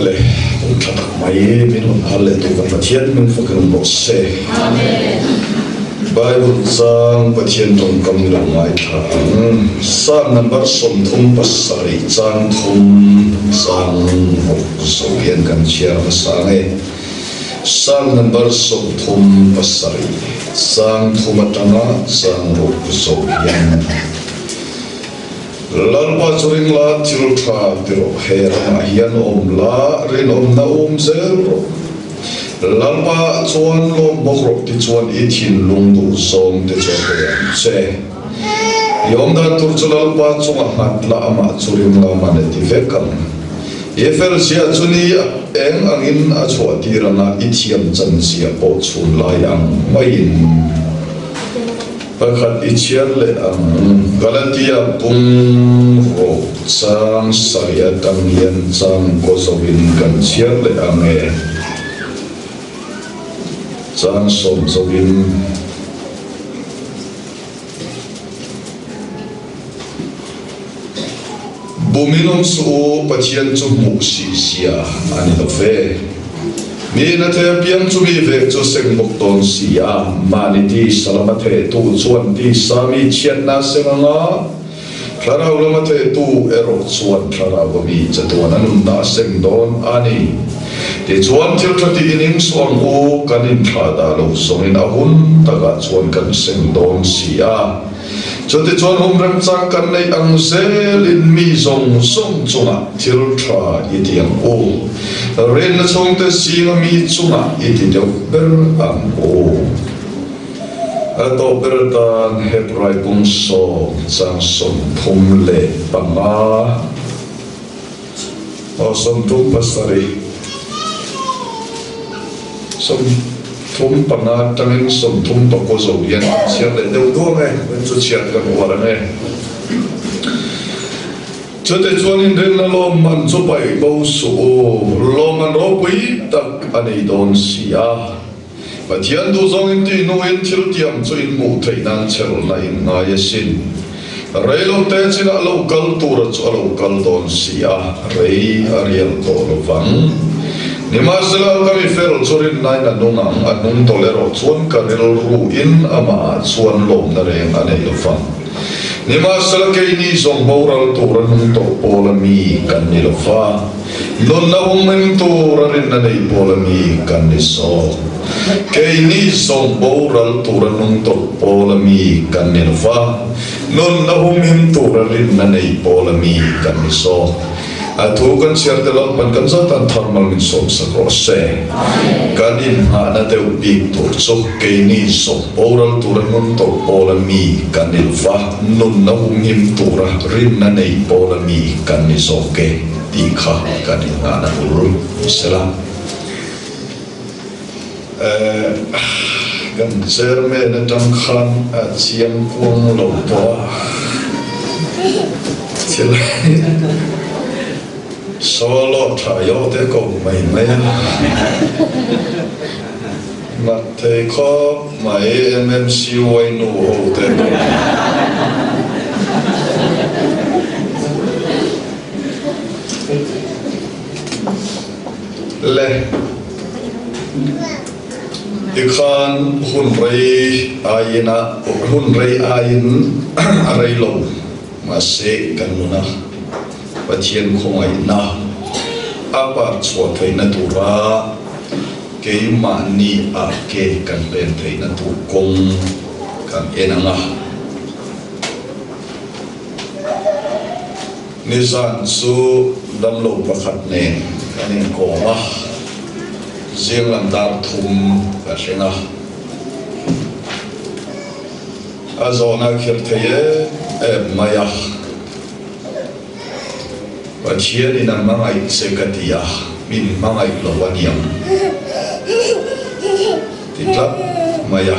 le kum thatak mai min hon hal le tu kan pathian min fakin ro se amen Bible sang pathian tong kam lang mai tha sang number som thum pasari chang thum sang so hian kan chia sang e sang number som thum pasari sang thum atanga sang so hian lalpa churing la thil tha tiro hera hian om la rin om na zero lalpa chuan lo bokrok ti chuan I thin lung du song te chuan che yom da tur chu lalpa chunga hat la ama churing la mane ti vekam efel sia chuni eng angin a chua tirana I thiam chan sia po chun la yang main Pakhat ichian le ang Galatia pung ro sang saya tangian sang kosowin kan chian le ang e sang som sowin buminom su pathian chu mu si sia ani do fe mi na the piang chu mi ve chu seng mok ton sia mani ti salamathe tu chuan ti sami chian na senga klarau lamathe tu ero chuan klarau mi chatuan anum na seng don ani ti chuan thil thati ining song u kanin thada lo songin ahun taga chuan kan seng don sia Chote chuan hom rang chang kan nei ang zelin mi zong song chunga thil tha itiang o ren na chong te singa mi chunga iti deu ber ang o ato ber dan hebrai pung so chang som thum le panga o som thum pasari som thum panga tangin som thum pa ko zo yan chiang le deu do nge chu chiang kan wala nge chote chuan in ren na lo man chu pai bo su lo man ro pui tak anei don sia pathian du zong in ti no in thil tiam chu in mu thei nan chel na in nga ya sin reilo te china lo kal tur chu lo kal don sia rei ariel ko wang Nimasela kami fel churin nai na nungang anung tolero chuan karil ru in ama chuan lom na reng anei lofang Nimasela kei ni zong boral turan nung to polami kan ni lofa non na umeng turarin na nei polami kan ni so kei ni zong boral turan nung to polami kan ni lofa non na umeng turarin na nei polami kan ni so Atu kan siar dalam kan zatan thermal min som sakrose kanin ana teu big to so keini so oral turan nun to polami kanil va nun na hungim tura rin na nei polami kanni so ke dikha kanin ana uru salam kan ser me na tang khan a chiam pung lo to Solo trayo te ko mai mai ma te ko mai MMC wai nu ho te le ikhan hun rei ayina hun rei ayin arei lo ma se kanuna pathian khongai na apa chwa theina tura ke mani a ke kan pen theina tu kong kan enanga nisan su dam lo pakhat ne kanin ko ma zeng lam dar thum ka senga azona khirtheye maya Pathian in ang mga sekatiya min mga iklawaniyam titlap maya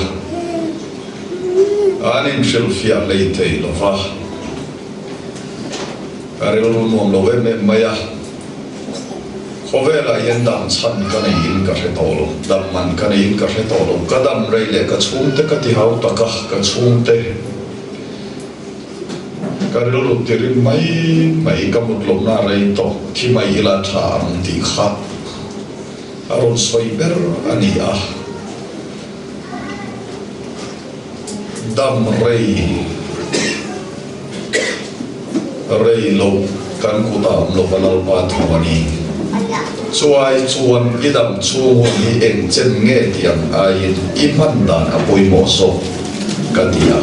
anin silfia leite lofa karilun mong lowe me maya kovela yendang chan kanayin kasetolo damman kanayin kasetolo kadam reile kachungte katihau takah kachungte karil tirin mai kamut lom na rai to thi mai ila tha ang ti khat aron soiber ani dam rei lo kan kutam lo balal pa thawani chuai chuan idam chu ni eng chen nge tiang ai iman dan apoi mo so katia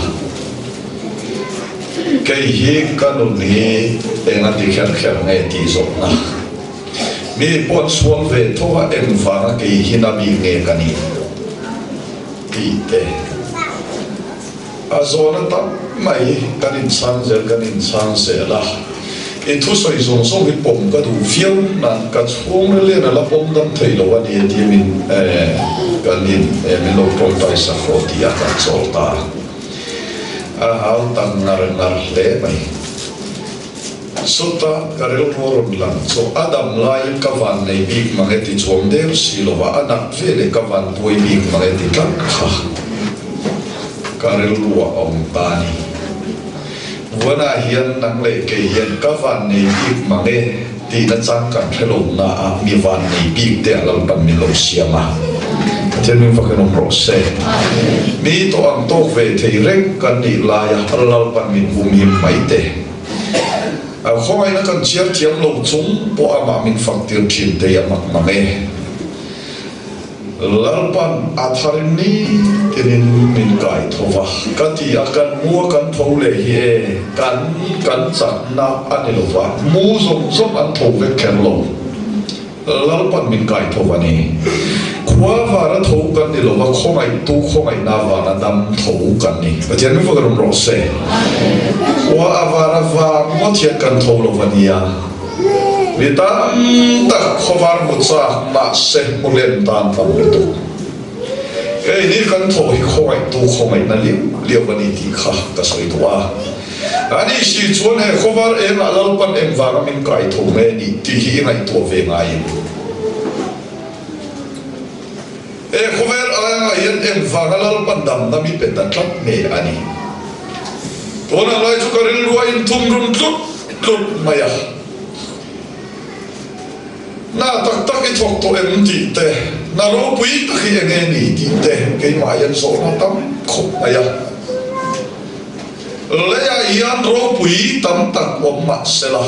cái hi kanun hi enga ti kher kher nge ti zo na mi pot suan ve thowa en fa cái hi na mi nge kani ti te azona ta mai kanin san se la e thu soi zong song hi pom ka du fiau na ka chung le na la pom dam thei lo ani ti min kanin min lo pom tai sa kho ti a ka chol ta hal tang nar le mai sota karel moron lang so adam lai kavan nei big mangeti chom der silova anak vele kavan poi big mangeti tak kha karel wa om tani wana hian nang le ke hian kavan nei big mange ti na chang kan thelo na a mi van nei big te alal pan mi lo siama thiên minh phật nông rộ xe mi to ang to về thầy rek kan ni la ya halal pan min bum him mai te a khoi na kan chiar thiam lo chung po ama min phak tir thin te ya mak ma me lal pan atharin ni tinin min kai thova kati akan mua kan thau le hi kan chak na ani lo wa mu zom an thau ve ken lo lal pan min kai thova ni khua vara thâu kan ni lo wa khomai na vara dam thâu kan ni pathian mi fogarom ro se khua avara va mo thian kan thâu lo vania vitan tak khovar mo cha ma se mo len tan tam tu ei ni kan thâu hi khomai na liu vani ti kha ka soi tua ani si chuan he khovar em alal pan em vara min kai thâu me ni ti hi ngai to ve ngai khover anga hian em vangalal pandam na mi petan tlat me ani tona lai chu karil ruwa in thum rum tlut maya na tak I thok to em ti te na ro pui ta khi enge ni ti te ke ma yan so na tam khop maya le ya yan ro pui tam tak om ma sela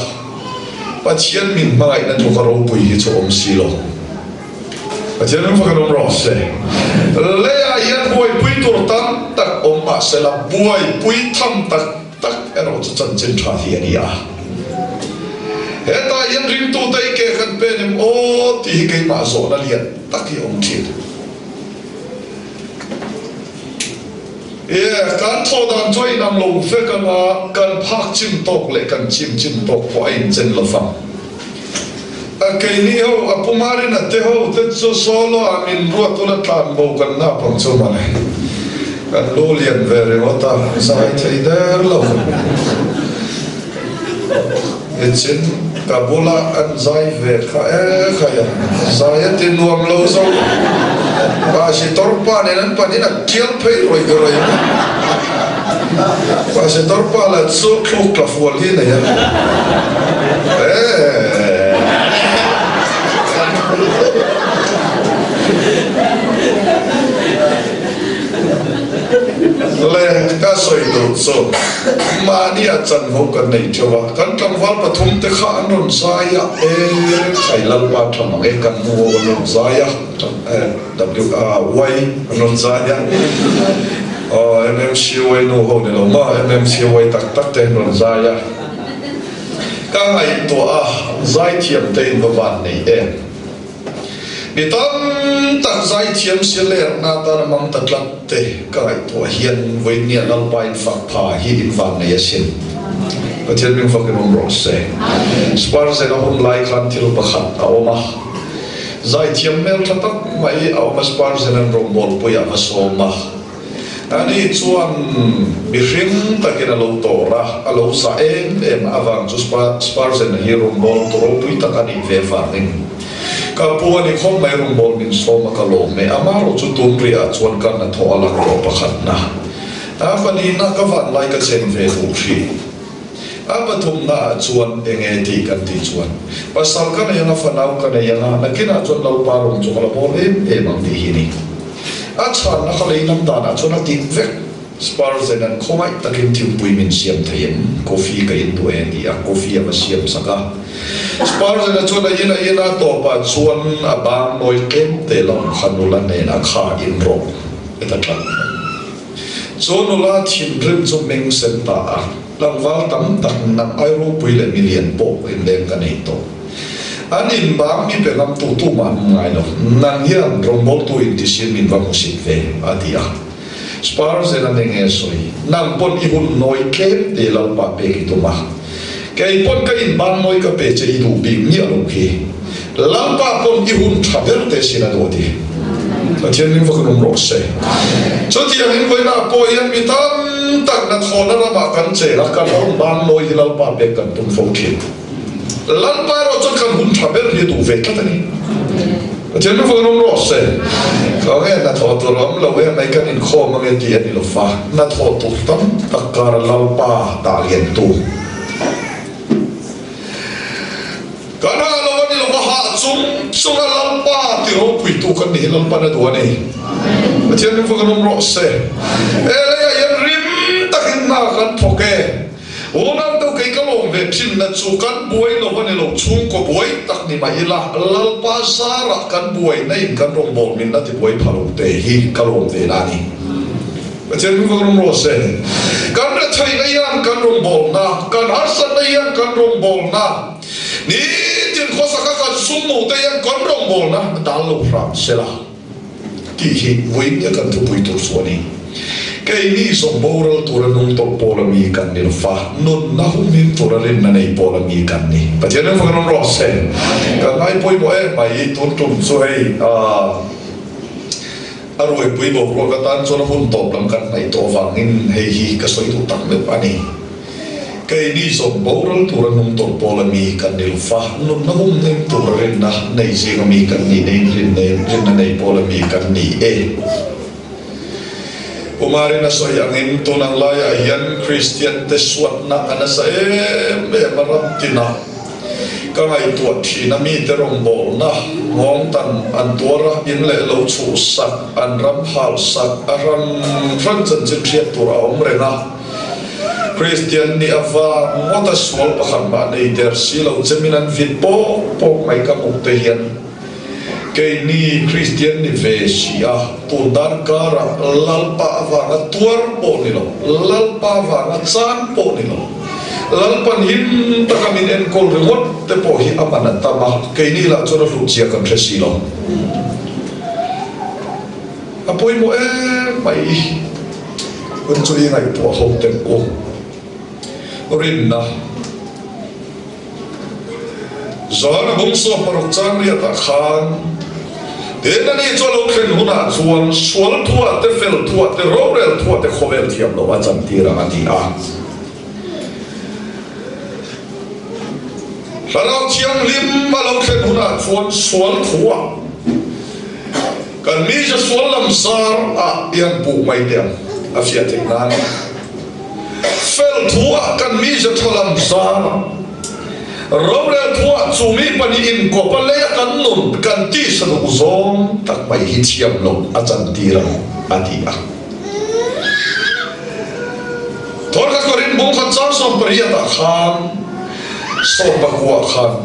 pathian min mai na to ro pui hi chu om silo pathian min fokan om ro se le ya yan boy pui tur tam tak om ma sela boy pui tham tak ero chu chan chen tha hi ani a heta yan rim tu dai ke khan pe nim o ti ke ma zo na lian tak hi om thit kan tho dan choi nam lo fe kan phak chim tok le kan chim tok ko in chen lo fam cái này ho apumari na te ho te so solo amin ruat tu na tan bo kan na pang so ma ne kan lo lian ve re wata sai thei der lo etchen kabula an zai ve kha ya zai te nuam lo so ba si torpa ne nan pa ni na kiel phei roi ba si torpa la so klok la fual hi na ya le ka soi do so mani a chan ho kan nei chowa kan tlangwal pathum te kha anon saya khailal pa tham e kan mu anon saya wai anon saya mmc wai no ho ne lo ma mmc wai tak te anon saya ka ngai to zai thiam te in van nei bitam tak zai thiam siler na ta mam tatlat te kai to hian voi nia lal pain fak pha hi in van nei asin pathian min fakin om ro se spar se la hom lai khan thil pakhat awma zai thiam mel thatak mai awma spar se nan rom bol puya asoma ani chuan bi hring takin alo tora alo sa em awang chu spar se na hi rom bol to pui takani ve farning kapua ni khom mai rum bol min soma kalo me amaro chu tumri a chuan kan na tho ala ro pakhat na pani na ka van lai ka chen ve thu thi apa thum na chuan enge ti kan ti chuan pasal kan yang fanau kan yang na kina chuan lo parong chu kala bol bang ti hi ni a chan na khalei nam ta na chuan ti vek Spars and Komai takin tim puimin siam thayen coffee ka in duen dia coffee ama siam saka Spars and chona ina to pa chuan abang noi kem te long khanulan ne na kha in ro eta kan chonula thin rim chu meng sen ta langwal tam tak na euro puile million po in den kan to anin bang mi pelam tu man ngai lo nan hian rombol tu in tisin min va musik ve adia Spars and an engelsoi. Nang pon ihun noi kem de lau pa pe ki tuma. Kay pon ka in ban noi ka pe che idu big ni alo ki. Lau pa pon ihun travel te sina dodi. Atian ning vakunum ro se. So ti ang koi na po yan mitam tak na thona na ba kan che la kan on ban noi lau pa pe kan tum fo ki. Lau pa ro chon kan hun travel ni du ve ka tani. Atian ning vakunum ro se. Có nghe là thọ tụi lắm là với mấy cái in kho mà nghe tiền thì là pha na thọ tụi tắm tất cả là lau pa đã liền tu cái đó là cái là hạ sung là lau pa thì nó quỷ tu cái này lau pa là đùa này mà trên những phương nó rõ xe là yên rim ta kinh na kan thọ cái Unang tau kay kalong vetsin na tsukan buhay lo kan ilo tsung ko buhay tak ni maila lalpasara kan buhay na in kan rombol min na ti buhay palong te hi kalong te nani. Macam ni kalong rose. Kan na chay na yan kan rombol na kan harsan na yan kan rombol na. Ni tin ko sa kakan sumo te yan kan rombol na dalo ram sila. Ti hi buhay niya kan tupoy tursuani. Kay ni so moral turanung to polami kan ni fa non na humin turalin na nei polami kan ni patyan ang mga rose kan ay poy mo may tuntum so ay aroy poy mo ro katan so na huntop lang kan ay to vangin hey hi kasoy tutak me pani kay ni so moral turanung to polami kan ni fa non na humin turalin na nei sigami kan ni nei na nei polami kan ni Umari na so yangin to ng laya yan Christian teswat na anasa marap tina kangay tuat hinami terong bol na ngong tan antuara inle lo chusak anram halsak aram francan jimsiat tura omrena Christian ni ava mota swal pakamba na iter silaw jeminan vitpo po may kamuktehian kay ni Christian ni Vesia tundar kara lalpa avanga tuar po nilo lalpa avanga chan po nilo lalpan him takamin enkol remote te po hi amanat tama kay nila chora lucia kan resilo apoy mo may kunso ingay po home tempo rin na zona bungso parokchan riyata khan Dena ni cho lo khen huna chuan sual thua te fel thua te rorel thua te khovel thiam lo acham tira ati a Sarau chiang lim ma lo khen huna chuan sual thua kan mi je sual lam sar a yang pu mai dem a fia te nan fel thua kan mi je tholam sar Robert thua chumi pani in ko pale kan nun kan ti sa uzom tak mai hitiam lo achan tira atia Torka korin bung khan sam som priya ta khan so bakwa khan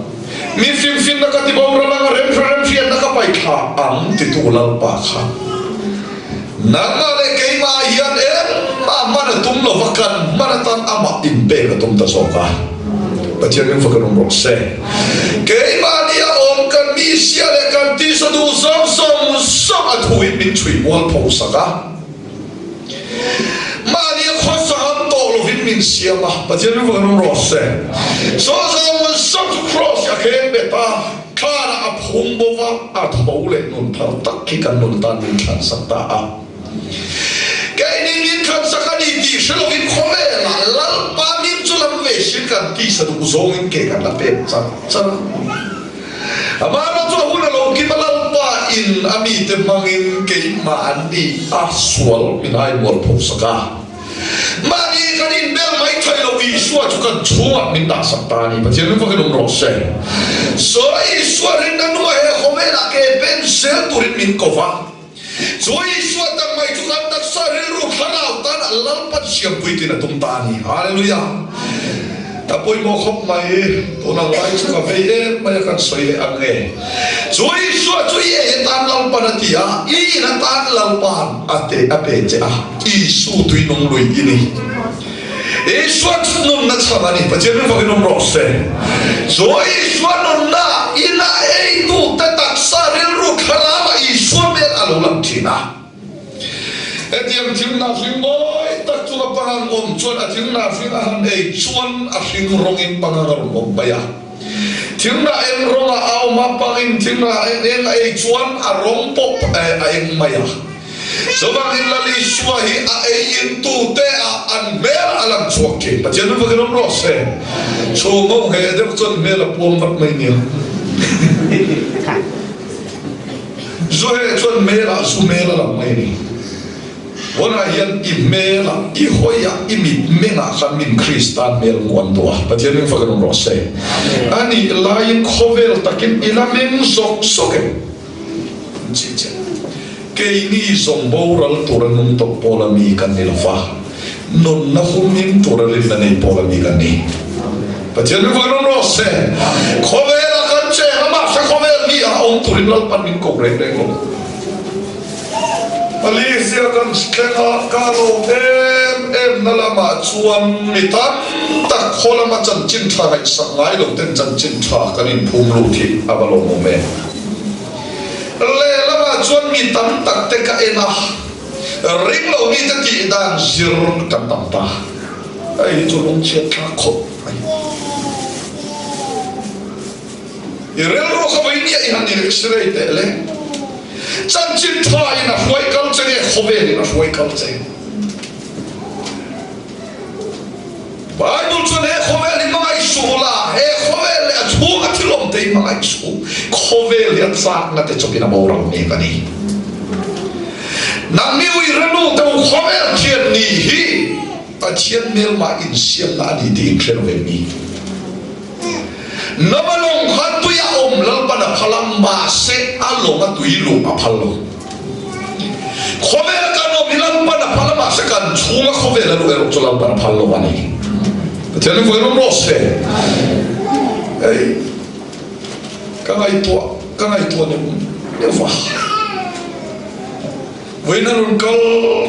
mi fin na ka ti bom rama rem fian na ka pai kha am ti tu lal pa kha nana le kei ma yan mana tum lo vakan mana tan ama in pe ka tum ta so ka Patyan yung fakanong rokse. Kay mania om kan misya le kan ti sa du som at huwit min chui wal po sa ka. Mania kwa sa kan tolo vin min siya ma. Patyan yung fakanong rokse. So sa man some to cross ya kaya beta kana ap humbo va at hole nun par takikan nun tan min kan sa taa. Kay min kan sa kaniti siya lo vin komela lalpa min sulam vesin kan ti sa duzongin ke kan la pensa sana amara to huna lo ki malalpa in ami te mangin ke maandi aswal min ay mor posaka mani kanin bel mai thai lo Isua chukan chua min da satani pathian fa kenom rose so Isua rin nanu he khomela ke ben sel turin min kova so Isua tang mai chukan tak saril ru kharau tan allal pat siam puitin atum tani hallelujah tapoi mo khop mai to nang lai chuka ve mai kan soi ange so Isua chu ye tan lal panatia I na tan lal pan ate ape che Isu tuinong lui ini Isua nun na chamani pathian fa kenom rose so Isua nun na ina tu tatak saril ru kharama Isua me alulam thina etiam thimna fingoi tak chula pangang om chuan athimna finga han ei chuan a fing rongin pangangar om baya thimna em ronga au ma pangin thimna en ei chuan a rong pop a eng maya so bang in lali swahi a ei tu te a an mer alam chuake pathian fa kenom rose so mo he de chuan mel a pom vat mai ni zo he chuan mel a su mel a mai ni wana hian I mela I hoya I mit menga khan min Kristan mel ngwan doa pathian fa kenom rose ani lain khovel takin ilameng sok soke chicha ke ni zomboral turanum to polami kan nilfa non na humin turalin na nei polami kan ni pathian fa kenom rose khovel kan che ma sa khovel ni a om turin lal pan min ko reng reng Malaysia kan setengah karo em nalama chuan mitan tak khola ma chan chin tha hai sangai lo ten chan chin tha kanin phum lu thi abalo mo me le lama chuan mitan tak te ka ena ring lo ni ta ti dan zir kan tam ta ai chu long che tha kho irel ro kha bai ni ai han ni x-ray te le chan chin tha ina huai kal che khovel ina huai kal che Bible chuan he khovel ni mangai su la he khovel le chu a thilom te mangai su khovel ya sak na te chokina borang me kani nang mi wi renu te khovel chian ni hi a chian mel ma in siam na ni ding thlen ve mi namalong khatu ya om lal pada phalam ba se along a tuilu a phalo khovel kano milan pada phalam se kan chunga khovel lu ero cholam pada phalo ani tene foi no rose ei kangai to ne fa Wenarun kal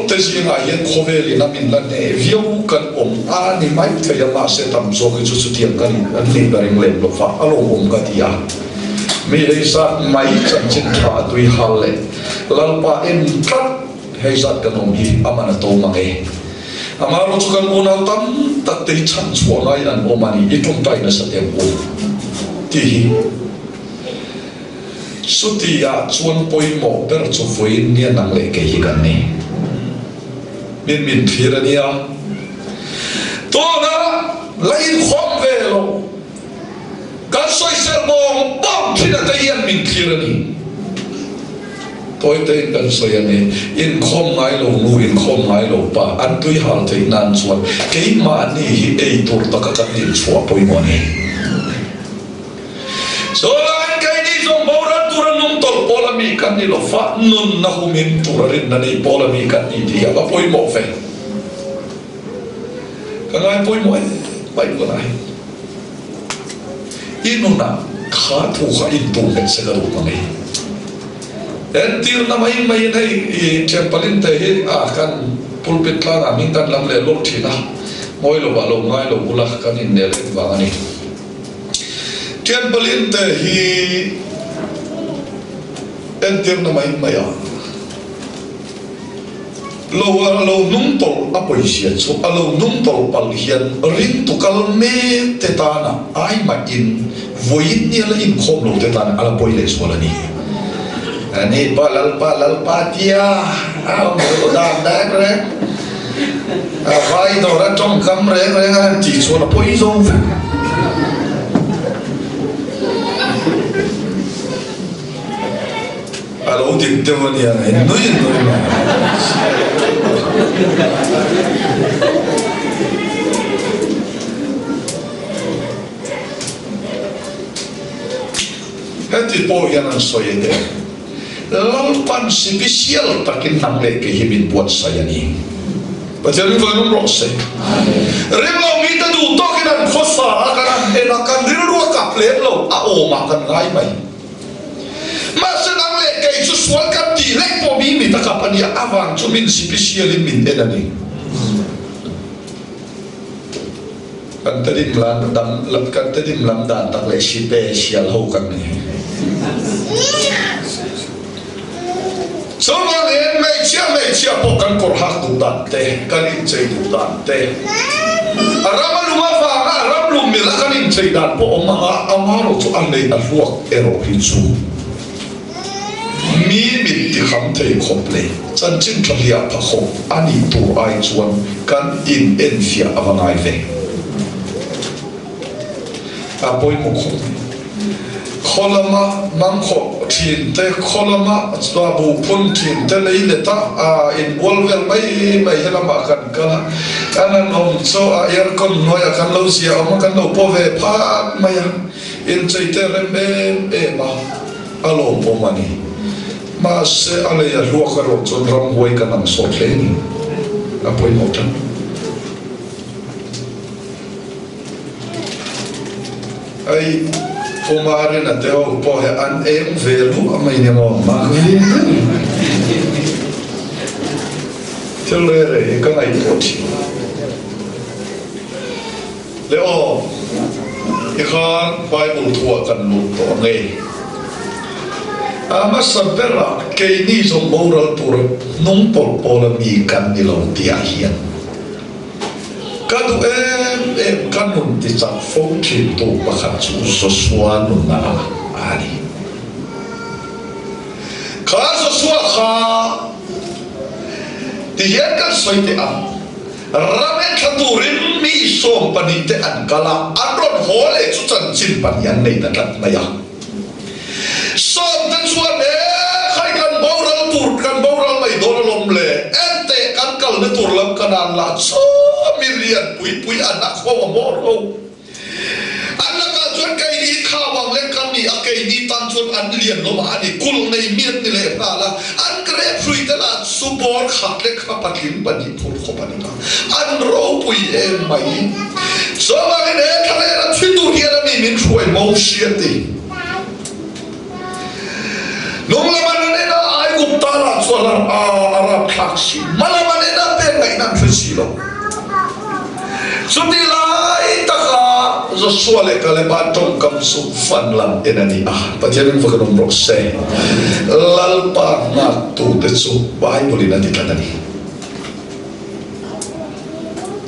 tesinga yen khovel ina min la ne viu kan om ani mai thaya ma se tam zo ki chu tiang kan an ni baring lem lo fa alo om ka dia mi ei sa mai chan chin tha tui hal le lalpa en tat hei zat kan om hi amana to mangai amaro chu kan ona tam tak te chan chuan ai an omani itum tai na sa tem ko ti hi Sutia chuan poi mo per chu foi nia nang le ke hi kan ni min thira nia to na lain khom ve lo kan soi ser mo bom thina ta yan min thira ni toi te kan soi ani in khom ngai lo nu in khom ngai lo pa an tui hal te nan chuan ke ma ni hi ei tur ta ka kan ni chua poi mo ni so polami kan ni lo fa nun na humin turarin na ni polami kan ni dia ba poi mo fe kangai poi mo bai ko nai inuna kha thu kha in tu ke se ga ru ko nei en tir na mai nei tempalin te hi a kan pulpit la na min kan lam le lo thina moi lo ba lo ngai lo bula kan in ne le ba ani tempalin te hi enter na mai maya lo nung tol apoi sia chu alo nung tol pal hian ring tu kal me te ta na ai ma in voin ni la in khom lo te ta na ala poi le so la ni ani palal patia au mo da re a vai do ra trong kam re ti chu na poi zo alo dik demania no ti po yan ang soyete lalpan sipisial takin nang le ke himin buat saya ni Pajari vanum rose remlo mita du tokinan fosa akaran enakan rilua kaplet lo a o makan ngai mai masa nang le ke susual kan direct po mi mita kapania avang cumin sipisial min enani kan tadi melam dan tak le spesial ho kan ni so mangin mai chia pokan korhak tu dante kan in chei tu dante arama luma fa aram lum mila kan in chei dan po oma amaro chu an nei alruak ero hi chu mi mit ti kham thei khople chan chin thlia pha kho ani tu ai chuan kan in enfia awangai ve apoi mo kho kolama mangko tin te kolama tua bu pun tin te lei leta in wolver mai helama kan kala kanan om so air kon noya kan lo sia om kan lo pove pa maya in cheite rembe e ma alo po mani ma se ale ya lo kharo chon ram hoi kan am so theni apoi motan ai Pumari na teo po he an em velu amai ni mo magli telere ka nai poti leo ikhan bible thua kan lu to nge ama sabera ke ni so moral pur nong pol pola mi kan ni lo tia hian kadu em kanun ti chak phong thin tu pakhat chu so suan na ani kha so suwa kha ti hian kan soi te a ramen khaturin mi som pani te an kala anron hole chu chan chin pan yan nei ta kat maya som tan suan e khai kan boral tur kan boral mai dolom le ente kan kal ne tur lam kanan la so million pui anak ko moro anak ka chuan kai ni khawang le kan ni akai ni tan chuan an lian lo ma ni kul nei miet ni le pa la an kre frui ta la support khat le kha patlin pani phul kho pani ta an ro pui e mai so ma ne thale ra thitu hian mi min khuai mo shiati nong la man ne na ai gup ta la chuan arab thaksi mala man ne na pe ngai nan phisi lo Suti lai taka zo suale kale batong kam su fan lam enani pajarin fakanong rose lalpa ngatu tetsu Bible inati kanani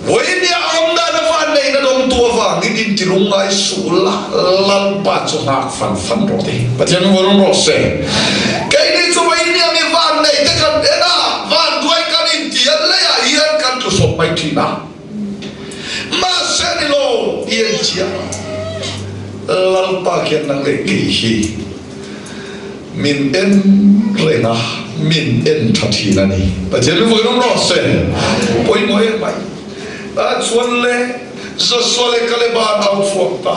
Woi amda na fan nei na dong tua vang idin tirungai sula lalpa chu hak fan rote pajarin fakanong rose kai ni chu woi ni ami van nei te kan ena van duai kan intian le ya ian kan tu so mai tina Masenilo ientia lalpa kian nang lekihi min en rena min en thatina ni pajalu vonom rose poi moi mai a chuan le zo sole kale ba au fuata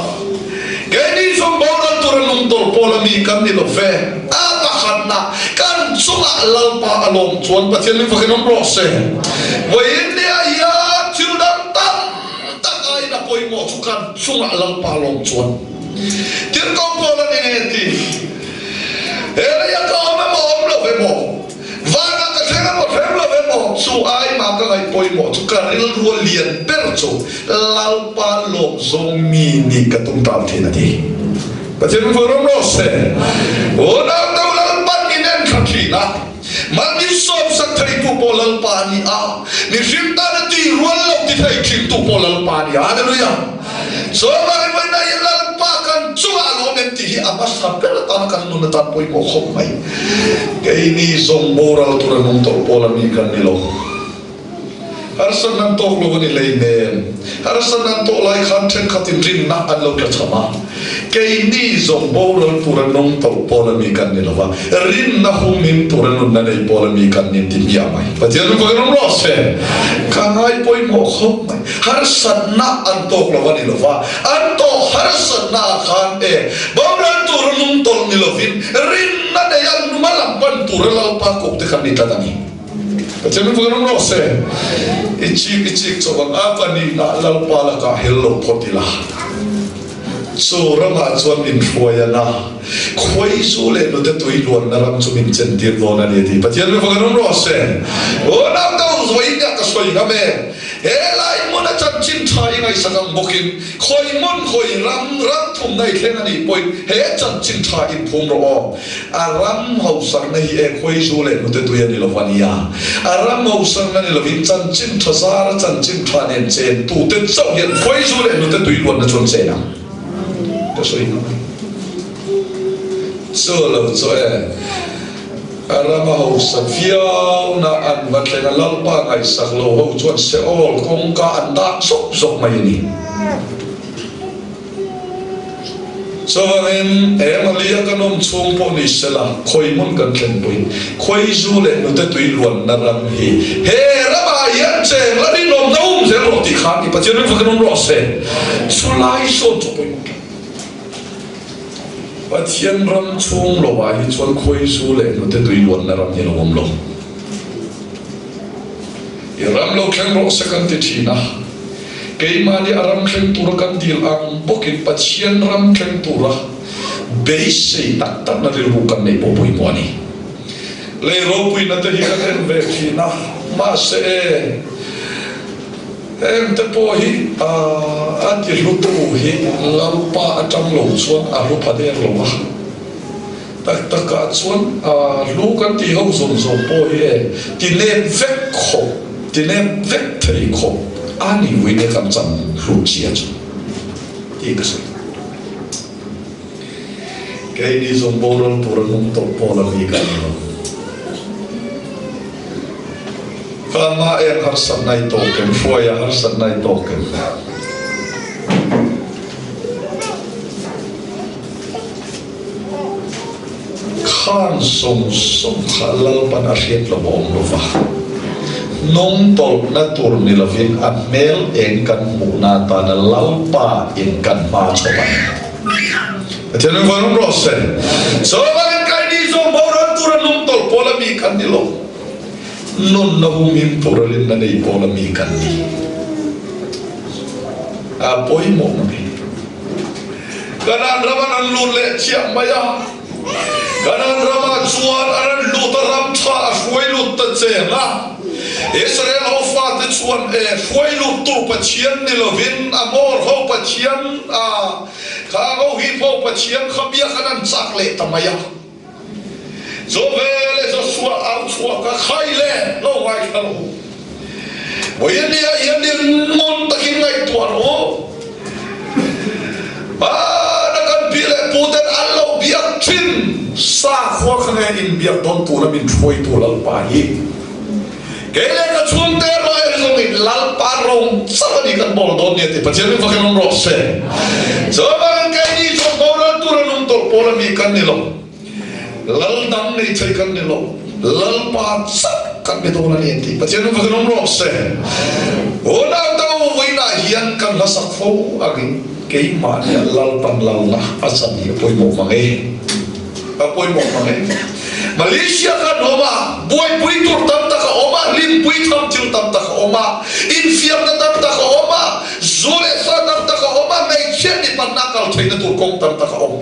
geni som boran turanum tol polami kan ni lo fe a pakhatna kan sunga lalpa alom chuan pajalu vonom rose voi ne aya childam poi mo chukan sunga lalpa long chuan tir ko pola ni ti era ya ko ma mo lo ve mo vanga ka thena mo themlo ve mo su ai ma ka ai poi mo chukan ril ru lian per chu lalpa lo zong mi ni ka tum tal thena ti pachen forum no se o na ta lalpa ni nen khathina Mami sob sak thai tu polal pani a ni shimta na ti rual lo ti thai khim tu polal pani hallelujah so ma na yalal pa kan chua lo men ti amas sapel tan kan nun ta poi mo khom mai ke ni zong moral tu ran to polal mi kan ni lo harsan nan to lo ni le ne harsan nan to lai khan then khatin rin na an lo ka chama ke ni zong moral tu ran nong to polal mi kan ni lo wa rin na hum min tu ran nun na nei polal mi kan ni ti mi mai patian ko ron lo se kangai poi mo khom mai harsan na an to lo wa ni lo wa an to harsan na khan e bom ran tu ran nong to ni lovin rin na dayan numalam pan tural pa ko te kanita tani Jadi bukan orang se, icik coba apa ni nak lalu pala kah hello kotilah. So ramah cuan info ya na, koi sule no te tuh luar naram cumin centir dona ni ti. Jadi bukan orang se, orang tahu zoinya kasoi kami. Elai mana cacing cai ngai sangat mungkin, koi mon koi ram thum nai kengan ni poi, he cacing cai pun roh, aram hausang nai koi sule no te tuh ya ni lovania, aram hausang nai lovin cacing thasar cacing thanen cen tu te cau ya koi sule no te tuh luar na cuan cena. Kasoi nama, so lalu so Arama hausang fiau na an batlenga lalpa ngai saklo ho chuan seol kongka anda sok mai ni so en malia kanom chung po ni sela khoi mon kan tlen pui khoi zu le no te tui luan na ram hi he rama yan che la ni nom naum se ro ti kha ni pa chen fu kanom ro se so lai so to pui Thiên ram chung lo wa hi chuan khoi su le no te tui luan na ram ni lo om lo I ram lo khleng ro se kan ti thina ke ma ni aram khleng tur kan dil ang bokin pathian ram khleng tura be se tak tak na ru kan nei bo pui mo ni le ro pui na te hi kan en ve thina ma se em te po hi ti lu tu hi lam pa atang lo chuan a lu pa de lo wa tak tak ka chuan lu kan ti ho zom po hi ti nem vek kho ti nem vek thei kho ani wi ne kam cham lu chia chu ti ka so kai ni zom bo ron pur nung to po la mi kan lo Kama yang harus naik token, foya harus naik token. Kan som halal panasiat lo bom lova. Nong tol natur nilavin amel engkan muna tanah lalpa engkan macoban. Jadi orang proses. So bagian kini som orang turun nong tol pola mi kan nilo. Non na humin poralin na nei pola mi kandi apoi mo nabi kanan raman ang lule siya maya kanan raman suan aran lutaram cha foi lutta cena Israel ho fat suan foi luttu pathian ni lovin amor ho pathian ka ho hi ho pathian khabia kanan chakle tamaya so vele so sua ka khaile no wai khalo boyani yani mon takin ngai tuaro na kan pile putet allo biak chin sa khwa khane in biak don tu na min foi tu lal pa hi kele ka chun te ro e so in lal pa rom sa ni kan bol don ni te pa chen fa kan ro se so ban ka ni so bol tu ra num to pol mi kan ni lo lal dam nei chai kan ni lo lal pa sak kan ni to na ni ti pa chen fa kan ro se o na ta o wi na hian kan la sak fo agin ke ma ni lal pan lal na asan ni poi mo mangai poi mo mangai Malaysia kan oma boy pui tur tam ta oma lim pui tham til tam ta oma infiam na tam ta oma zule sa tam ta oma mai chen ni pan nakal thaina tur kong tam ta oma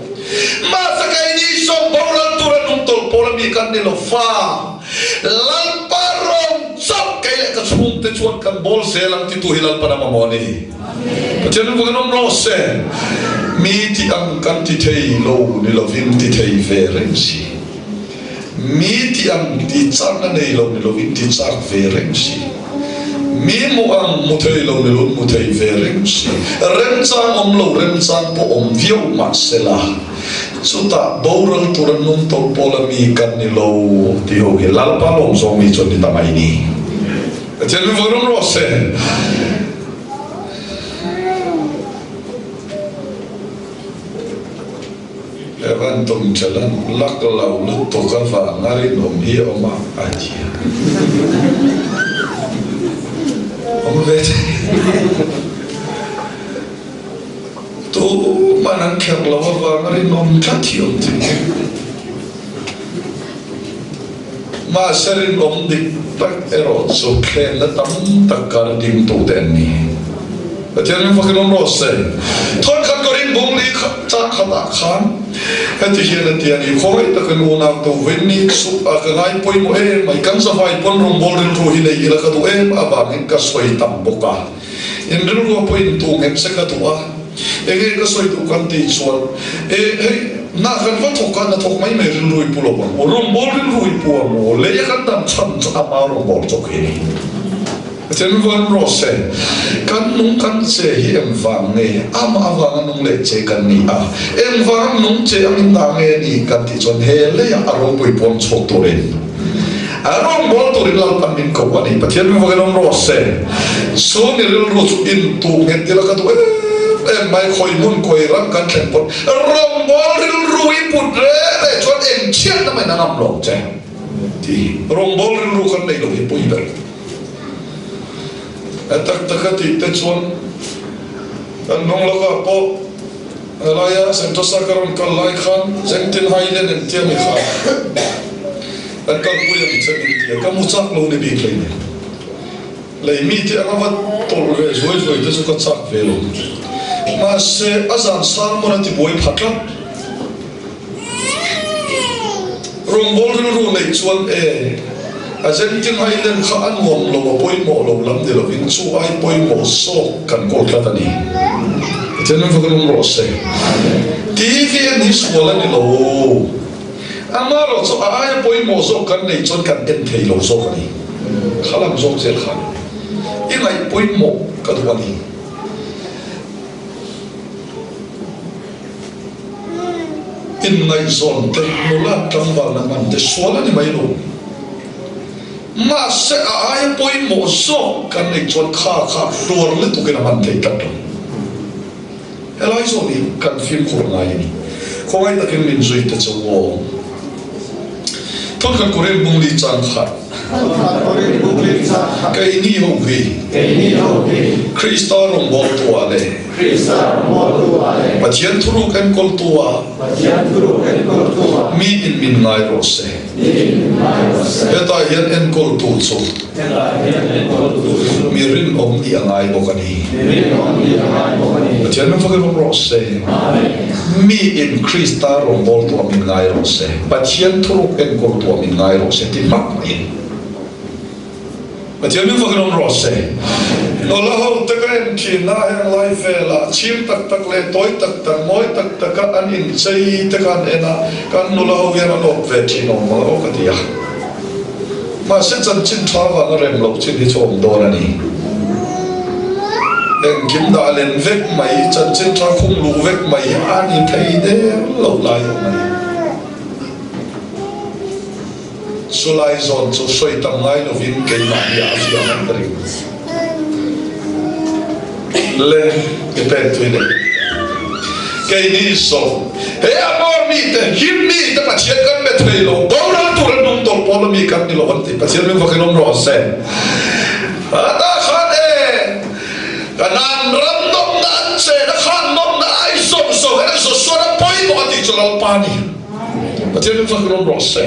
ma sakai ni som bolan turan num tol pola mi kan ni lo fa lan parom chap kai le ka chum te chuan kan bol se lang ti tu hilal pa na mamoni chen bu kan no se mi ti ang kan ti thei lo ni lo vim ti thei ve reng si mi ti ang ti chang na nei lo ni lo vim ti chang ve reng si mi mo ang mo thei lo ni lo mo thei ve reng si reng chang om lo reng chang po om viu ma se la suta boral turan num tol pola mi kan ni lo ti ho ge lal pa long so mi chon ni tamai ni chen mi voron ro se evan tong jalan lak lau lu to ka fa ngari nom hi oma aji om vet tu panan kerlawa vangari nom kathiom ti ma serin om dik tak erot so khen la tam takkar dim to den ni Atian fa kenom rose thon khat korin bung li cha khata khan hati hian atian I khoi takan una to venni su a ngai poi mo e mai kan sa vai pon rom bol rin ro hi nei ila ka to em aba ngen ka soi tam boka in rin ro poi tu ngem se ka to a e nge ka soi tu kan ti chuan e hei na kan va thok kan na thok mai me rin roi pulo bon rom bol rin roi pu mo le ya kan tam cham cha ma rom bol chok hi Atian van rose kan nung kan se hi em vang nge am awang nung le che kan ni a em vang nung che am ta nge ni kan ti chon he le ya aro pui pon chok to ren aro bol to rin lal pan min ko ani Atian van rose so ni ril ro in tu nge ti la ka to em mai khoi mun koi ram kan thlen pot rom bol ril rui put re le chon em chian na mai na ngam lo che ti rom bol ril ru kan nei lo hi pui ber tak takati te chuan kan nong laka po alaya sento sakaron kal lai khan jengtin hailen en tiam I khan kan kal puyam chen ti ka mu chak lo ni bi klein lei mi ti anga tol re zoi zoi te su ka chak ve lo ma se azan sar mo na ti boi phatla rong bol ru nei chuan Ajentin hailen kha an ngom lo poi mo lo lam de lo in chu ai poi mo so kan ko tla tani Atian fa kan ro se TV ni scola ni lo amaro so ai poi mo so kan nei chon kan en thei lo so kan ni khalam so sel khan I ngai poi mo ka do ni in ngai zon te no la tam ba na man te scola ni mai lo ma se ai poi mo so kan nei chon kha dor le tu ke na man thei tak elai so ni kan film ko ngai ni ko ngai ta ken min zui te chu wo thon kan koren bung li chang khat kai ni ho vi Krista rong bol to ale Pathian thuru kan kol tua mi in min ngai ro se eta hian en kol tu chu mi rin om ni angai bokani Pathian fa kan ro se mi in Krista rong bol to min ngai ro se Pathian thuru kan kol tu min ngai ro se ti mak mai Atian fa kan ro se no la ho ta kan chi na hang lai fe la chim tak tak le toi tak tak moi tak tak an in chei ta kan ena kan no la ho ya no ve chi no ma o ka dia ma se chan chin tha wa na rem lo chin hi chom do na ni en kim da len vek mai chan chin tha khung lu vek mai an in thei de lo lai yo ma ni Sulai zon so soi tam ngai no vin ke ma ya fi am tari le ke pen tu ne ke ni so he amor mi te him mi te pa che kan me tre lo bora tu ran dum tol polo mi kan ni lo van te pa che me va ke nom ro se ata khade kanan ram dom dan se da khan nom na ai so so na poi mo ti cho lo pa ni Atian fa kan ro se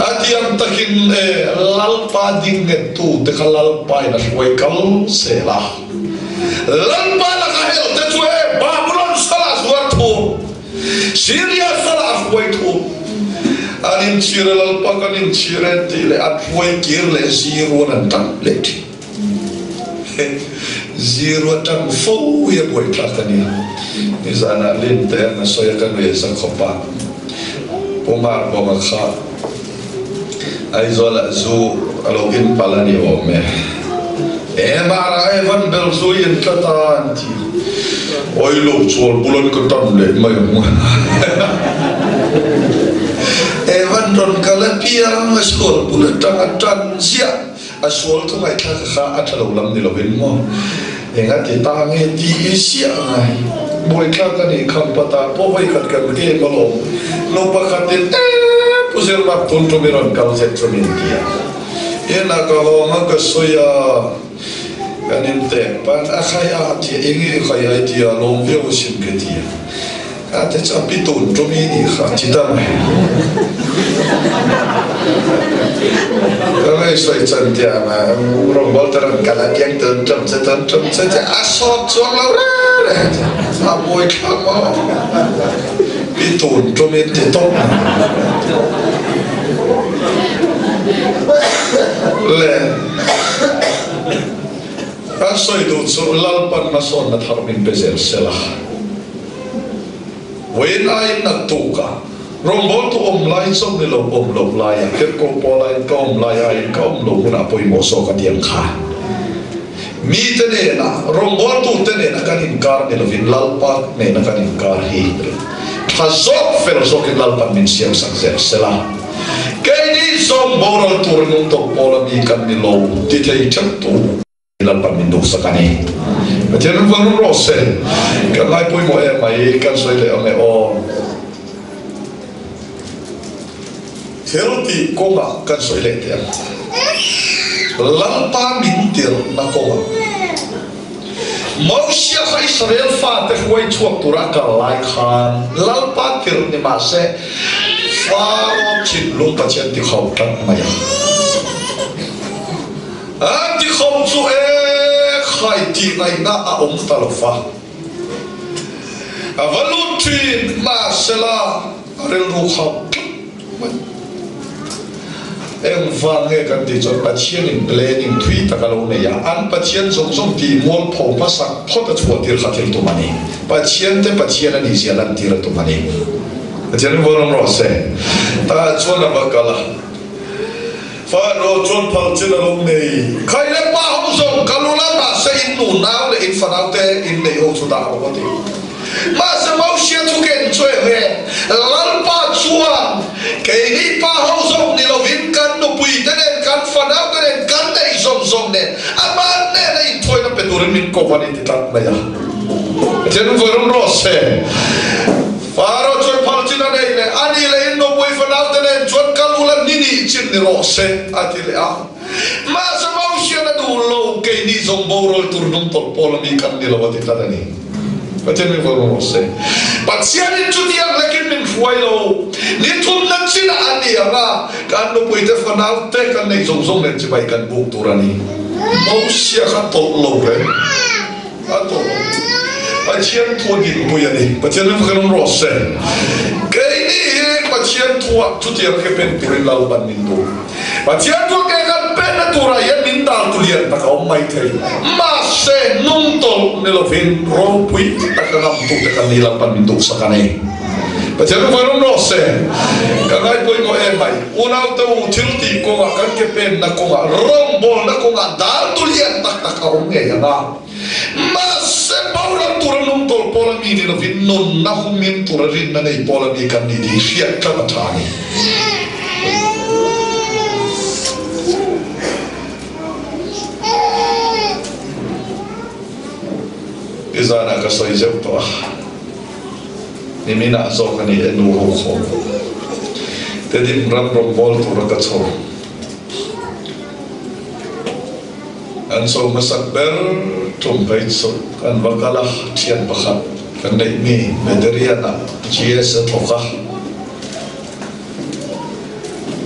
atiam takin lalpa ding tu te kalalpa na shoi kal se la lalpa la ka hel te tu Babylon sala suar tu Syria sala shoi tu anin chira lalpa kan in chira ti le at shoi kir le zero nan tam le ti zero tam fo ya boy trakani ni zana linte na soya kan we sa khopa Umar Bomakha Aizola zu alogin palani ome Emara evan belzuin katanti Oilo chol bulan ketam le mayung Evan don kalapia asol bulan tangatan sia asol tu ngai kha atalo lam ni lovin mo engati tangi ti sia ngai boy kata ni kampata povai kat kan ke malo no pakatin pusir mak tuntu miron kal zetrumin dia ena ka ho mak soya kan in te pan a khai a ti ingi khai ai ti a lom veo sim ke ti a te cha pitun tomi ni kha ti ta mai cái sợi chân thì mà rồng bò tơ cả là tiếng tơ trầm sẽ a sọt xuống lâu đấy sao bôi khăm mà pitun tomi ti top le a soi du chu lalpan na son na tharmin bezel sela when I na tu ka rong bol tu lai som ni lo lai ke ko polai kom lai ai kom lo na poi mo so ka tiang kha mi te ne na rong bol tu te ne na kan in kar ni lo vin lalpa ne na kan in kar hi khazok fel so ke lalpan min siam sak sela cái đi som boral tur nung to pola mi kan ni lo ti thei chak tu lalpan min du sakani Tiyan ang rose kan lai poi mo mai kan soi le ame o Heroti konga kan soi le tiyan lalpa mintir na konga Mausia ka Israel fa te huay chuak tura ka lai khan lalpa tir ni ma se Faro chit lung pa tiyan ti khaw tan maya ti khaw su khai ti ngai na a om talofa avalutrin ma sela rel ru khaw em vang nghe kan ti chon pathian in planning thui takalo ne ya an pathian song song ti mol pho pasak phot a chuat tir khathil tu mani pathian te pathian ani sialan tir tu mani pathian voron ro se ta chona bakala Faro chon phal chen along nei khai le pa hom song kalula ma se in nu naw le in fanau te in nei ho chu da ho ti ma se mau sia tu ken chue ve lal pa chua ke ni pa ho song ni lo vin kan no pui te den kan fanau te den kan nei song ne ama ne nei thoi na pe tur min ko vani ti tak ma ya chen voron ro se Faro chon phal chen nei le ani le in no pui fanau te den chon kalula nini chin ni ro se atile a ma sa mau sia na du lo ke ni zong borol tur nung tol pola mi kan ni lo ti ta ni Patien mi voron ro se patien in chu tiang lekin min fuai lo ni thum nan sin ani anga kan no pui te fanau te kan nei zong zong len chi bai kan buk turani mau sia ka tol lo re ato patien thua gin pui ani patien mi voron ro se ke ni patien thua chu tiang ke pen turin lau ban min do patien thua ke kan pen na tura ya min dal tu lian ta ka mai thei ma se nung tol ne lo vin ro pui ta ka ngam tu te kan ni lam ban min do sakane patien mi voron ro se ka ngai poi mo e mai unau tu thil ti ko ma kan ke pen na ko ma rom bol na ko ma dal tu lian ta ka nge ya na Mas pauran turun nung tol pola mi ni lo vin non na humin turarin na nei pola mi kan ni di siat ka matani Izana ka soi jep to ni mina zo ka ni enu ro kho te dim ram rom bol tur ka cho an so masak ber tum bai so kan bakala thian pakhat kan nei mi mederiana gs thoka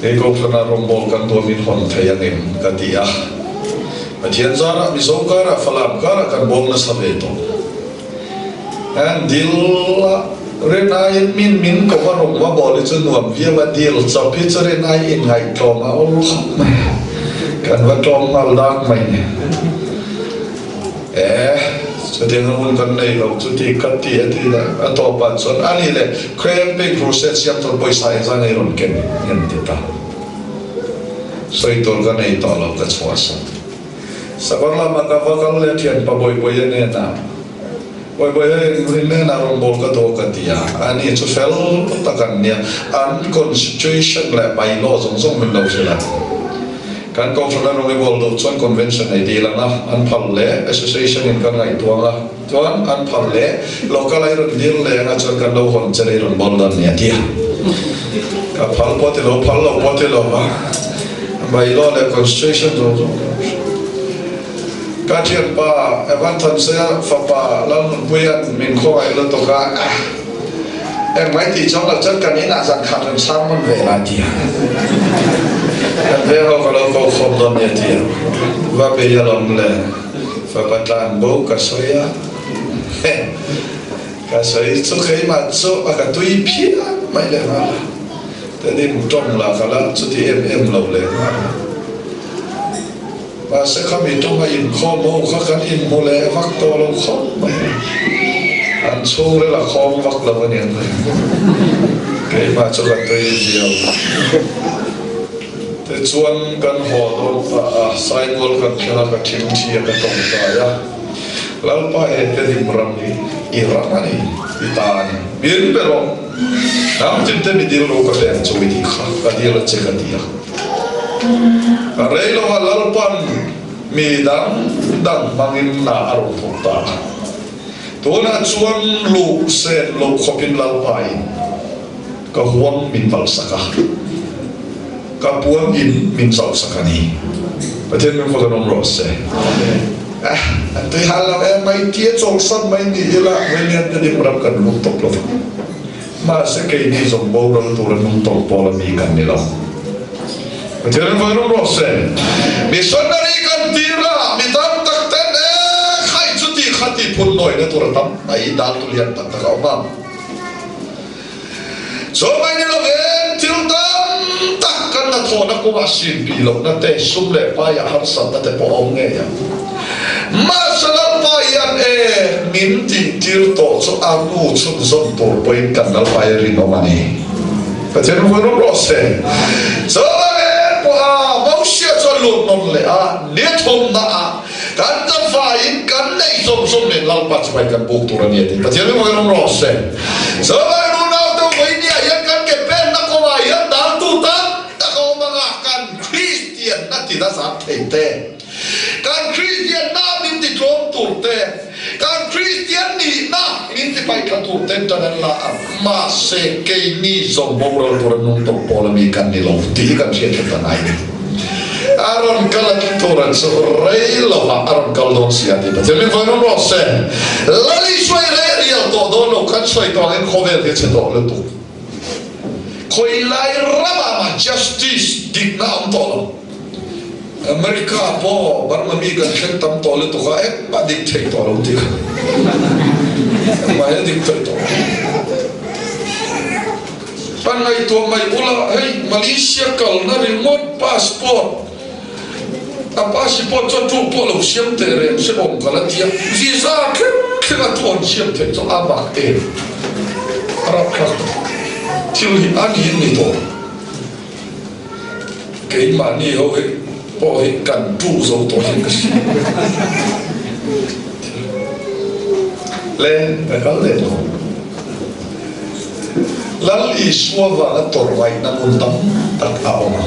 e ko phana rombol kan to min hon thayangin katia pathian zara mi so kara falam kara kan bol na sabe to an dil renai min ko wa rom wa bol chu nuam via wa dil chapi chu renai in ngai to ma ol kan wa tom mal dak mai so then one kan nei lo chu ti kat ti ati la ato pa son ani le cramping process yam to boy sai za nei ron ken yan ti ta so ito kan nei to lo ka chwasa sa parla ma ka va kan le thian pa boy ne na boy ne na ron bol ka to ka ti ya ani chu fel ta kan nia an constitution la by law zong min lo sila kan ko phana no me bol do chon convention ai di langa an phal le association in kan ngai tuanga chuan an phal le local ai ron dil le nga chon kan lo hon chere ron bol dan ne tia ka phal pote lo ba by law le constitution do cá chiên pa văn thần sẽ phật pa lần quen mình khỏi lần tổ cá em mấy thì trong là chất cần ý là rằng khẳng định sang mình về là gì về họ kalau kau không đón nhận thì và bây giờ lòng là phải bắt làm bố cả soi á cả soi số khi mà số cả tùy phía mấy lần mà thế thì một trong là cả là số thì em lâu lên và sẽ không bị trong cái in kho mô khó khăn in mô lệ vắt to lâu không anh xuống đấy là kho vắt lâu cái này cái mà cho cả tùy nhiều thế chuan kan ho do sai ngol kan khela ka thim chi ka tong ta ya lalpa e te dim ram ni iramani itani bien pero nam tin te mi dil ro ka te chui di kha ka dil che ka dia ka rei lo lalpan mi dang mangin na aro thota to na chuan lu se lo khopin lalpai ka huang min val saka kapuan in min sau sakani pathen men khoda nom rose tôi halam em mai tia chong san mai ni la mai ni an dim ram kan luk top lo ma se ke ni zong bo ram tu ran nom top pola mi kan ni lo pathen men khoda nom rose mi sonari kan tira mi tam tak ten khai chuti khati phun noi na tu ra tam ai dal tu lian tak ta ka ma so mai ni lo ven til tam tak kan na tho na ko wa sin pi lo na te sum le pa ya har san na te po ong nge ya ma sala pa ya min ti tir to so a nu chun zon to poi kan na pa ya ri no mani pa chen mo no ro se so mai po a mo sia cho lu non le a ne thom na a kan ta fa in kan nei som som le lau pa chai kan buk tu ra ni ti pa chen mo no ro se so mai nu na to voi ni ya kan ke pen na ko wa ya da tu ta ta ko ma nga kan Christian na ti da sa thei te kan Christian na min ti trom tu te kan Christian ni na min ti pai kan tu te ta la ma se ke ni zo bo ro tu nu to pola mi kan ni lo ti kan sia ta nai aron kalat toran so reilo aron kalon sia ti te mi vai no ro se la li suai re ria to do no kan suai to en khover ke che to le tu khoi lai raba ma justice dik na am to America po barma mi kan khen tam to le to ga e ba dik thei to lo ti ma ya dik thei to pan ngai to mai ula hey Malaysia kal na remote passport apa si pot cho tu po lo siam te re se bom kala tia visa ke la ton siam te cho abak e arab ka til hi an hi ni to ke ma ni ho he po he kan tu zo to hin ka si le ka le to lal i suwa tor vai na mun tam tak a oma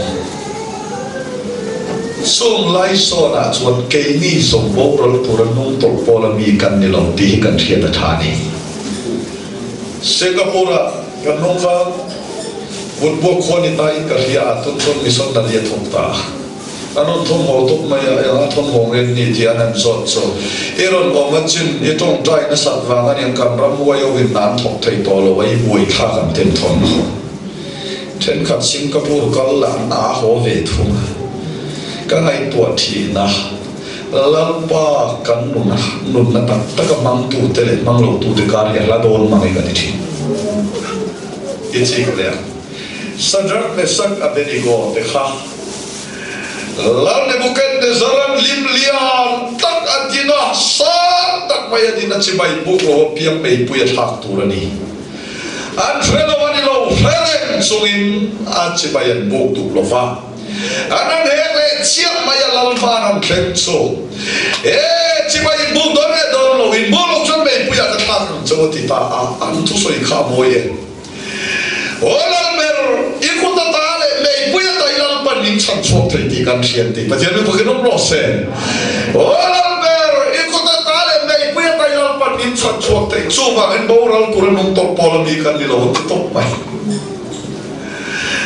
sum lai so na chuan ke ni som bo ro tur nung tor pola mi kan ni lo ti kan thia ta thani Singapore kan nong va bun bo khoni tai ka ria tun tun mi son na lia thong ta anon thong ho tok ma ya thong ho ngen ni ti anan zot so eron o ma chin e tong tai na sat wa nga yang kam ram wa yo win nan thok thei to lo wai bui kha kan ten thon ten khat Singapore kal la na ho ve thung ka ngai tu thi na lalpa kan nun na ta ka mang tu te le mang lo tu te ka ya la don mang ka ni thi it's there Sadrak Mesak Abednego te kha Lar Nebuchadnezzar lim lian tak atina sa tak maya dina chibai bu ko piam pe pu ya thak tu rani an frelo wani lo frelen sungin a chibai bu tu lo fa anan hele chiam maya lal fa nam khen so chibai bu do ne do lo in bu lo chon pe pu ya thak so ti ta an tu so i kha moye ola mer ikuta tale le pu ya ta ilal pan nin chan so thei ti kan sian ti pa jen ko kenom lo se ola mer ikuta tale le pu ya ta ilal pan nin chan so thei so ba en boral kuran nong to pol mi kan ni lo to pai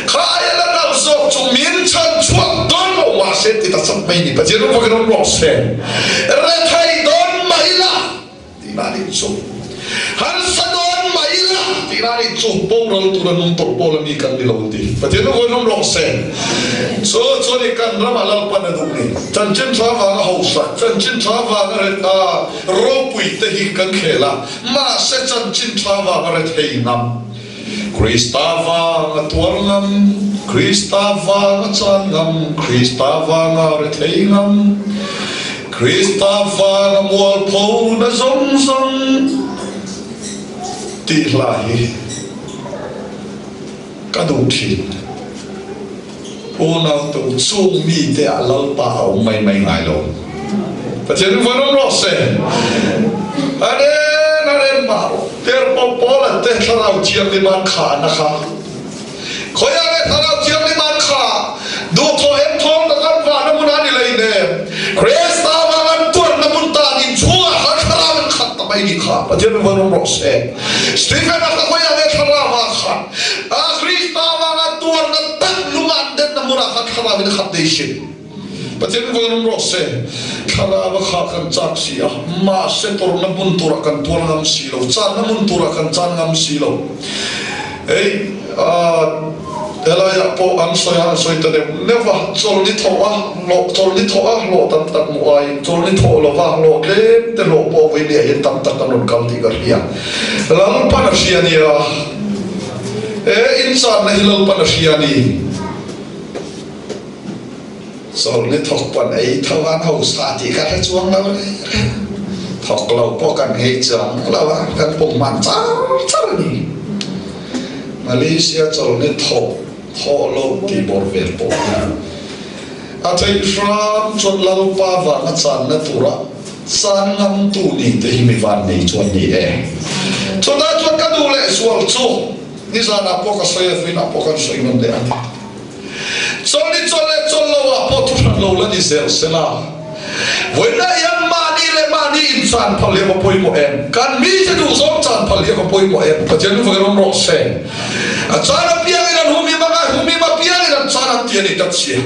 kha ya la dal so chu min chan chuak don lo wa se ti ta sam mai ni pathian nó phải nó sen ra thay đón mai là thì là đi chụp hắn sa đón mai là thì là đi chụp bông rồi tụi nó nung tổ bông là mi cần đi lâu đi pathian nó phải nó sen so đi cần ra mà lao pan là đúng này chân chân xóa vàng hậu sắc chân chân xóa vàng là rô bụi tê hi cần khề là mà sẽ chân chân xóa vàng là thầy nằm Kristava tuarngam, Kristava changam, Kristava retengam, Kristava mual po na zong zong, tilahi, kadungtin, unang tu chung mi te alal pao may ngay lo, pathian vanong rose, ade maro. Ter popola te tharau chiam ni man kha na kha khoya le tharau chiam ni man kha du tho em thong da kan wa na mun ani lei ne krista wa an tuan na mun ta din chua ha tharau khat ta bai ni kha pathian wa no ro se stephen a khoya le tharau wa kha a krista wa an tuan na tak luman den na mun ha tharau ni khat de shin pathian wa no ro se khara wa kha kan chak sia ma se tor na bun tura kan tuan ngam silo chan na mun tura kan chan ngam silo ei elaya po an soya soita de neva chol ni thoa lo tam tak mu ai chol ni tho lo wa lo ke te lo po we ne yen tam tak kan kal ti gar ya lam pa na sia ni a insan na hilal pa na sia ni so ni thok pan ai thawan ho sa ti ka chuang la thok lo po kan he chang la wa kan pong man cha ni Malaysia chol ni tho lo ti bor vel po a thai ram chon la pa wa na chan na tura san ngam tu ni te hi mi van nei chon ni chon da chon ka du le sual chu ni za na po ka sai fi na po kan sai man de an chol lo wa po tu lo la ni se la voi na yang mani insan palia ko poi mo em kan mi se du som chan palia ko poi mo em pathian nu fageron ro se a chana piang iran humi ma piang iran chana tian ni tat sia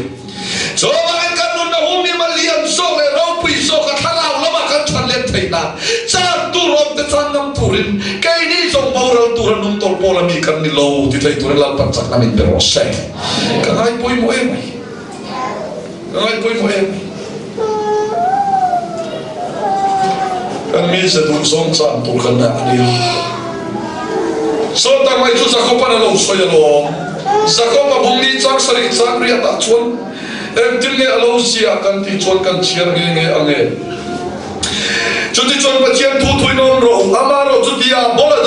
so ma kan nu na humi ma liam so le ro pui so ka thala lo ma kan chan le thaina cha tu rom te chan nam turin kai ni so paural turan num tol pola mi kan ni lo ti thai turan lal pan chak na min ro se kan ai poi mo em kan mi se du som chan tu kan na ni so ta mai chu Jacob na lo so ya lo Jacob ba bung ni chak sari chak ri ta chon em tin nge alo sia kan ti chon kan chiar nge ange chu ti chon pa chian thu thui non ro amaro chu ti a bola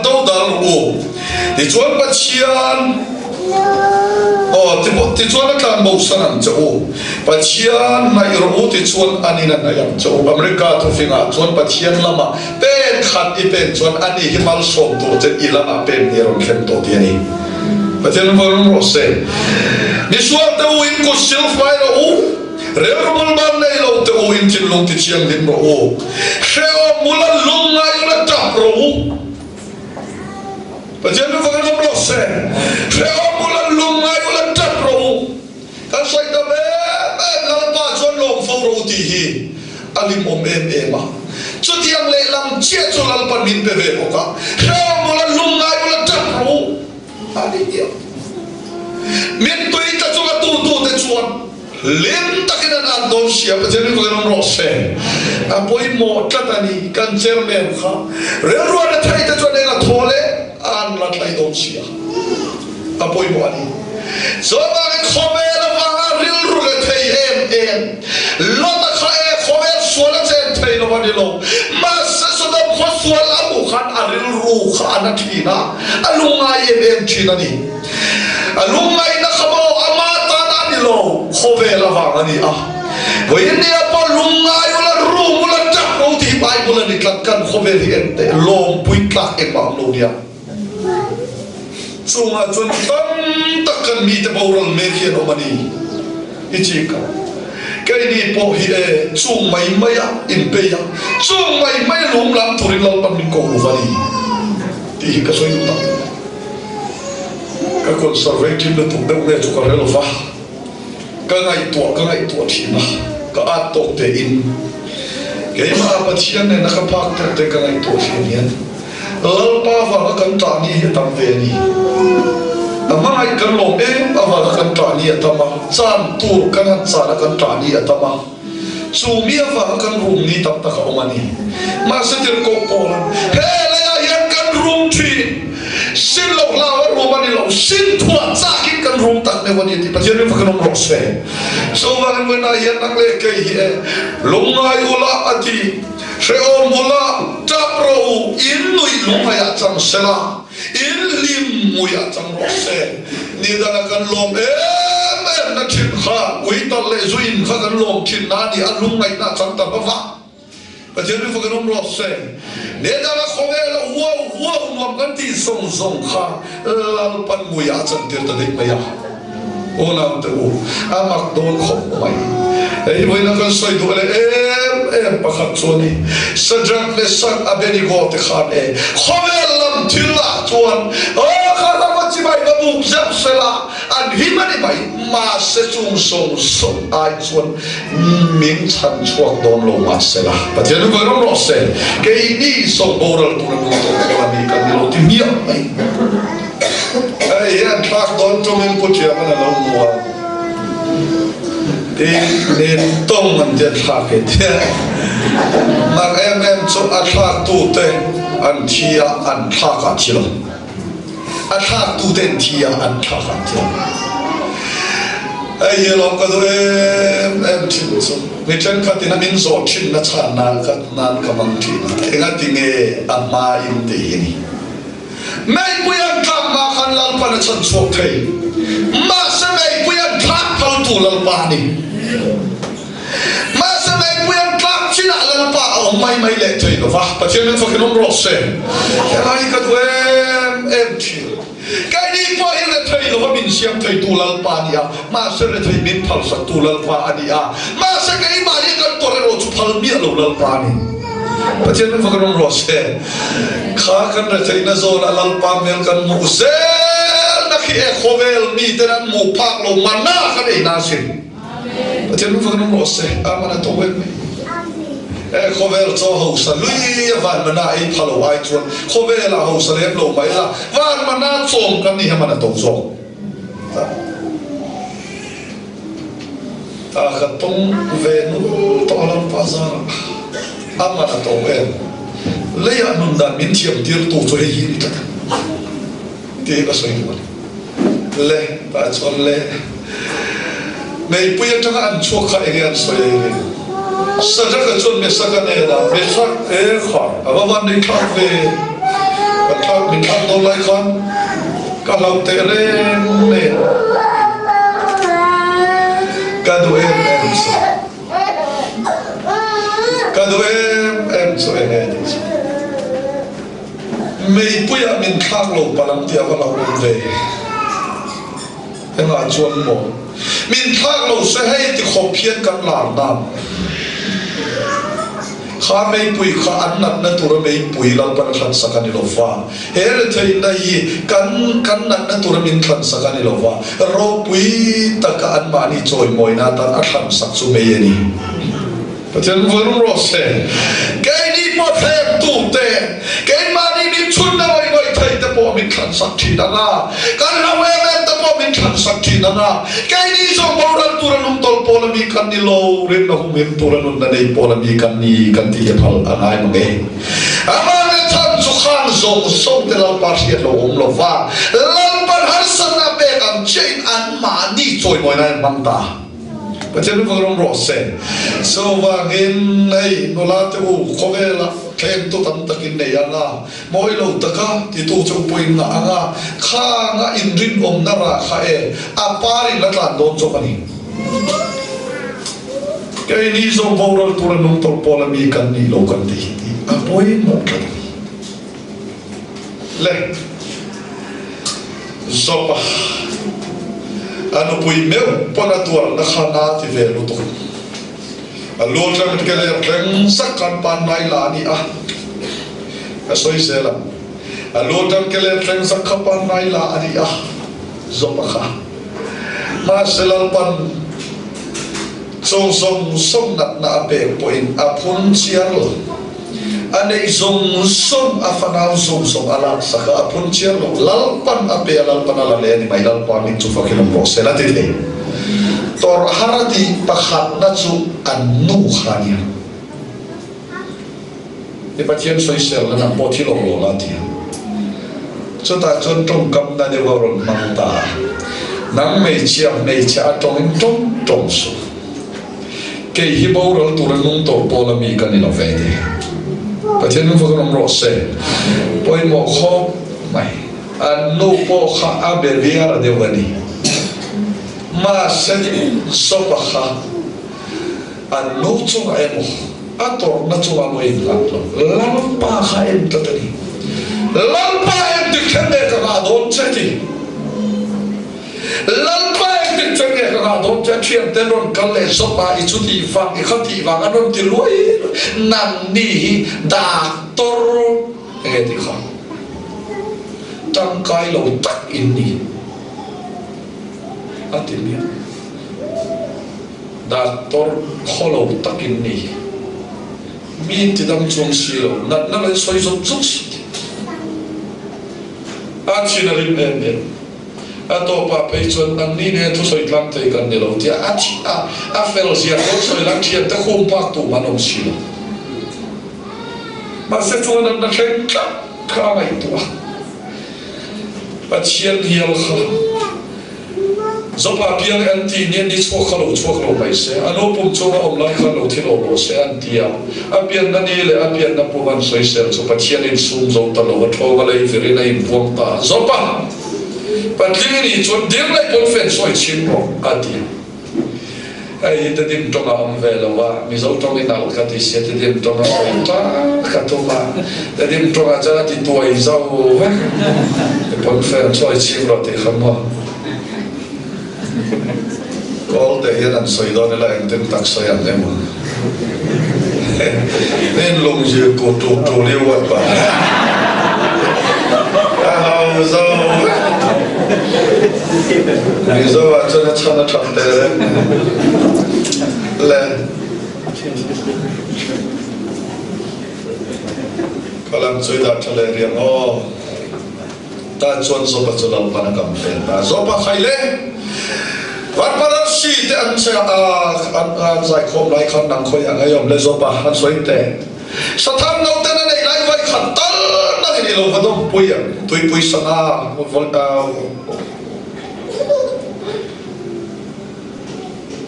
do dal o ti chon pa chian ti chuan kan mo sanan cho pathian na iro ti chuan anina na yang cho America to finga chuan pathian lama pen khat I pen chuan ani himal som to che ilama pen ni ron khem to ti ani pathian von ro se ni suat te in ko self vai ro Reormul ban nei lo te in tin long ti chiang lim ro kheo mulan lung ngai la tap ro pathian von ro se kheo mulan lung ngai la tap ro kan sai da be ngal pa chon long fo ro ti hi alim om em chu tiang le lam che chu lal pan min pe ve ko ka kheo mulan lung ngai la tap ro ali dia min tui ta chu ka tu te chuan lim takina na don sia pathian ko ron ro se apoi mo tatani kan cher me kha re ro na thai ta chuan na thole an la thai don sia apoi mo ani so ba khome la wa ril ru ga thai em lo ta kha khome so la chen thai lo wa ni lo ma sa so da kho so la bu khan aril ru kha na thina alunga em thina ni alunga ina khabo ama ta na ni lo khove la wa ni a voi ni apa lunga yo la ru la ta ko ti bai bu la ni kan khove ri en te lom pui klak e ba lo dia sunga chun tam takkan mi te boral me khian o mani ichi ka kai ni po hi chung mai ya in pe ya chung mai lum lam thurin lal pan min ko lu vani ti ka soi ta ka conservative le tuk de chu ka relo fa ka ngai tua thina ka atok te in ke ma pathian ne na ka phak te ka ngai tua thina lalpa wa kan ta ni tam ve ni amai kan lo awa kan ta ni atama chan tu kan cha kan ta ni atama sumia wa kan rum ni tak tak omani ma se ter ko ko he la ya kan rum thi sin lo la rum ani lo sin thua cha kin kan rum tak ne wani ti pathian ne kan ro se so wa kan na ya nang le ke hi lungai ula ati se om ula tapro in lui lungai a chang sela in lim muya chang ro se ni da kan lom na thin kha ui tal le zuin kha kan lom thin na ni alung ngai na chang ta ba pathian ne kan ro se ne da la khove la wo nom kan ti song kha lal pan muya chang tir ta dei maya ona te u amak don khop mai ei voi na kan soi du le pakhat choni sajak le sak abenigo te khan khove lam thila chuan khala ma chi bai ba buk jap sela an himani bai ma se chung song ai chuan ming chan chuak don lo ma sela pathian ko rom ro se ke ni so boral tu na to ka ni kan lo ti mia mai ai ya thak don to men ko chia mana lo mua nên tông mình chết thạc cái thế mà em cho ăn thạc tu tên ăn thia ăn thạc cả chứ ăn thạc tu tên thia ăn thạc cả chứ ai giờ lòng cái đó em chịu số mình chân khát thì nó mình dọn chinh nó chán nan cái măng chinh anh tiếng nghe ăn mai im đi ni mấy bữa ăn thạc mà khăn lăn pan chân suốt thấy mà sao mấy bữa ăn thạc thâu tu lăn pan đi masa mai puyan klap china lan pa o mai le thei lo va pathian ne fakin om rose ai ka tu em thi kai ni po in le thei lo va min siam thei tu lal pa ni a masa le thei min phal sak tu lal pa ani a masa kai ma ni kan to ro chu phal mi lo lal pa ni pathian ne fakin om rose kha kan le thei na zon lal pa mel kan mu se na khi e khovel mi teran mu phak lo manna ka dei na sin pathian nu fakin ro se amana to we khovel cho ho sa lui van mana ai phalo ai chuan khovel ho sa lem lo mai la van mana chom kan ni hamana to zo ta khatong ve nu to lam pazar amana to we le ya nun dan min thiam tir tu cho hi ni ta ti ka soi ni le ta chon le mấy bây giờ chúng ta ăn chuột khai cái ăn sôi này, sao chắc cái chuyện mình sao cái này là mình sao khỏi, vàวันนี้khác về, cái khác mình khác đâu lại con, cái lòng tệ lên này, cái đồ em sôi, cái đồ em sôi này, mấy bây giờ mình khác lâu, bà làm tiệc và lâu về, em là chuột mồm mình thắc lâu sẽ hay thì khó phiền các làng nam khá mấy bụi khá ăn nát nát tụi mấy bụi làm bạn khăn sắc anh lâu pha hết thấy này cắn nát nát tụi mình khăn sắc anh lâu pha rồi bụi tất cả ăn mà đi chơi mồi nát ăn khăn sắc số mấy ni pathian vẫn rồi sẽ cái đi bỏ thêm tụ tệ cái mà đi mình chun đâu ai thấy tập bỏ mình khăn sắc thì đó là cái nào em tập bỏ mình khăn sắc thì đó là cái đi xong bao lần tụi nó tol bỏ là mình khăn đi lâu rồi nó không mình tụi nó đây bỏ là mình khăn đi phật anh ai mà nghe mà nên thân số khăn dùng sống để làm bát hiện lâu om lâu va làm bát hết sân na bê cầm trên ăn mà đi chơi mọi này mang ta pathian nu fakin ro se so wa ngin nei no la te u khovela kem tu tam takin nei anga moi lo taka ti tu chu puin na anga kha nga in rin om na ra kha a pari la tlan don cho ani cái ni zo boral tu nung tol pola mi kan ni lo kan ti a poi mo kan le zopa ano pui meu pana tuar na khana ti ve lu to alo tlang ke le tlang sakkan pan nai la ni a soi se la alo tlang ke le tlang sakkan pan nai la ani zopa kha ma selal pan song song na pe point apun chiarlo ane song afanau song ala saka apun chiarlo lalpan ape lalpan ala le ni mai lalpan ni chu fakin mo sela ti le tor harati pakhat na chu anu khania e pathian soi sel na po thi lo la ti cho ta chon trong kam na de wa ron mang ta nang mei chia trong su ke hi bo ro tu ran nung to po la mi kan ni lo ve de pathian nu fo ro se poi mo kho mai an no po kha a be ria de wa ni ma se so pa kha an no chu ai mo a to na chu wa mo in la lo la pa kha en ta ni la pa en de kene ka don che ti lalpa ek chang ek ka dom cha thiam ten ron kal le so pa I chu ti fang I khati wang anon ti loi nan ni da tor e ti kha tang kai lo tak in ni atimia da tor kholo tak in ni mi ti dam chung si lo na le soi so chu si a chi na rim em ato pa pe chon nang ni ne thu soi tlam thei kan ne lo tia a fel sia ko soi lang thiam ta khum pak tu manom si lo ma se chu nan na thleng kha mai tu pa chian hial kha zopa piang anti ne ni chho khalo mai se ano pum chu om lai khalo thilo lo se antia a pian na ni le a pian na pu ban soi sel so pa chian in sum zo ta lo tho ga le veri na in vuam ta zopa patling ni chon ding lai pon fen soi chin ro ati ai te dim tonga om vela wa mi zo tong in al ka ti se te dim tonga ta ka to ma te dim tonga cha ti to ai zo wa pon fen soi chin ro te khamo kol te hian an soi do ne la en tem tak soi an lemo nen long je ko to le wa ba how zo Mizo aja na chana chante le kalam chui da chale riang o ta chuan so pa chulal pa na kam fen ta so pa khaile wat pa si te an se an zai khom lai khan nang khoi ang ayom le so pa han soi te satham no te na nei lai vai khan tal na ni lo vadom puya tui sana volta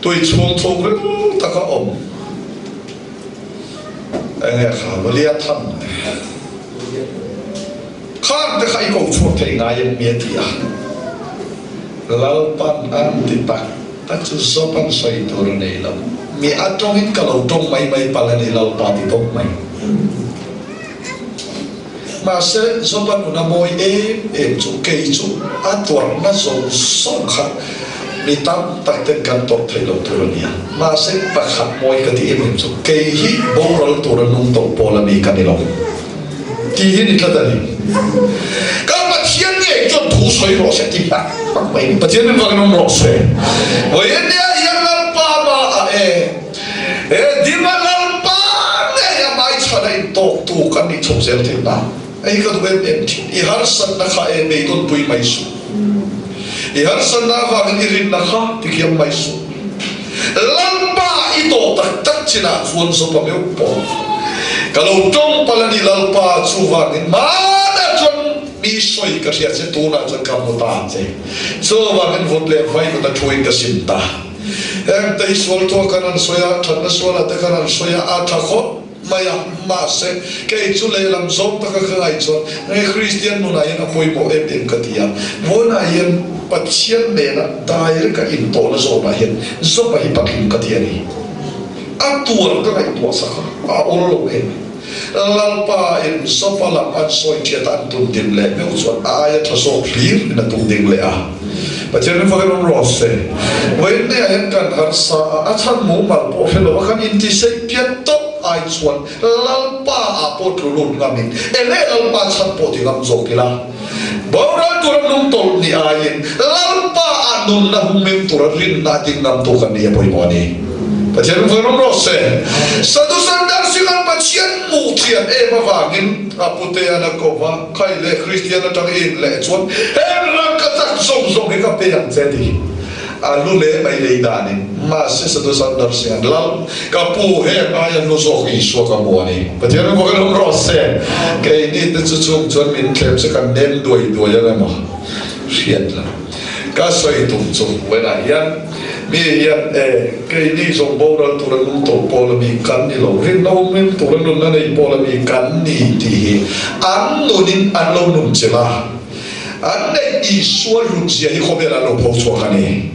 tôi chuông chuông rất ta có ổn anh nghe khảo và lia thầm khác để khai cầu chuột thấy ngay em miệt thì à lao pan an thì ta chú số pan xoay đồ này lắm mi ăn trong ít cả lâu trong mấy pan này lao pan thì tốt mấy mà sẽ số pan nó môi em chú cây chú ăn tuần nó dùng song khát mi tam tak ten kan tok thei lo turania ma se pa khat moi ka ti em chu ke hi boral turan nung to pola mi kan lo ti hi ni tlata ni ka pa chian ne chon thu soi ro se ti pa mai pa chian ne va kan ro se oi ne ya la pa ma di ma la pa ne ya mai chana in to tu kan ni chom sel the na ai ka du em ti I har san na kha e me ton pui mai su I har san na va kan irin na kha ti kiam mai su lampa ito tak china fuan so pa meu po kalau tong palani lalpa chuwa ni mana chon mi soi ka sia se tu na chon kam ta che so wa kan vot le vai ko ta thui ka sim ta em te sol to kanan soya than na sola ta kanan soya a tha kho maya ma se ke chu le lam zom ta ka khai chon ngai christian no na yan apoi mo em ka tia mo na yan pathian ne na dair ka in to na zo ba hen zo ba hi pakin ka tia ni a tuar ka ngai to sa a olo em lalpa in sopala an soi tia tan tum dim le me chu a ya tha so clear na tum ding le a pathian ne fa ka ro se when ne yan kan har sa a chan mo mal po felo kan in ti se pian to ai chuan lalpa a po tulun ngamin ele lalpa chan po ti ngam zo kila boral turam nung tol ni ayin lalpa anun na humem turan rin nating nam to kan niya poi mo ni pathian phơi nom rose sadu sandar singan pathian mu thian e ma wangin apute ana kova khai le christian atang in le chuan herra ka tak zong zong ka pe ang chedi alu le mai le dani ma se sadu sandar singan lal ka pu he ayan no zo ki so ka mo ni pathian phơi nom rose ke ni te chu chung chuan min thlem se kan nen doi ya ma riat la ka soi tum chu wena yan mi yan ke ni song bo ra tu ran to po la mi kan ni lo rin no min tu ran na nei po la mi kan ni ti an no nin an lo num chela an nei I so ru ji hi khobe la lo po cho khani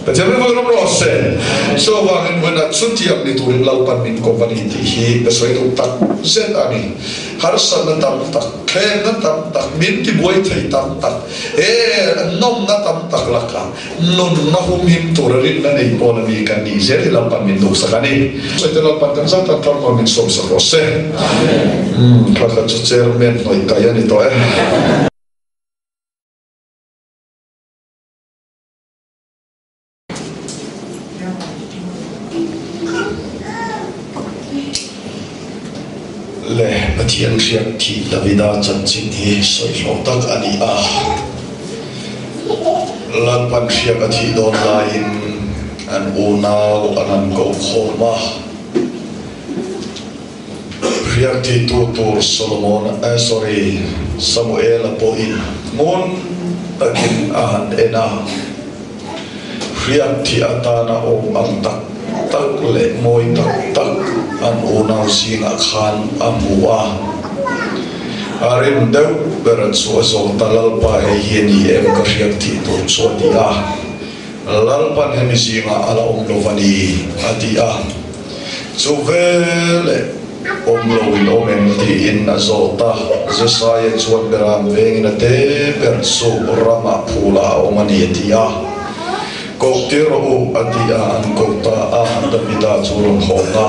ta je me vo ro se so wa en wena chuti am ni tu rin lau pan min company ti hi ka soi tu tak zen ani har san na tam tak khen na tam tak min ti boi thai tam tak nom na tam tak la ka non na hum him tu rin na nei po la mi kan ni je ri lau pan min du sa kani so te lau pan kan sa ta tam min som sa ro se ka ka chu chairman noi ka ya ni to le pathian riak thi lavida chan chin hi soi lo tak ani lan pan riak athi don la in an unau anan ko khoma riak thi tu tur Solomon Samuel po in mon takin ahan ena riak thi atana ang tak tak le moi tak an unau singa khan amua arim deu beran so talal pa hieni em ka riak thi tur so dia lalpan hemi singa ala lovani adia chuvele omloin omen ti in azota zesaya chuan beram vengina te per so rama phula omani atia Koktiro adia an kota Davida turun hona.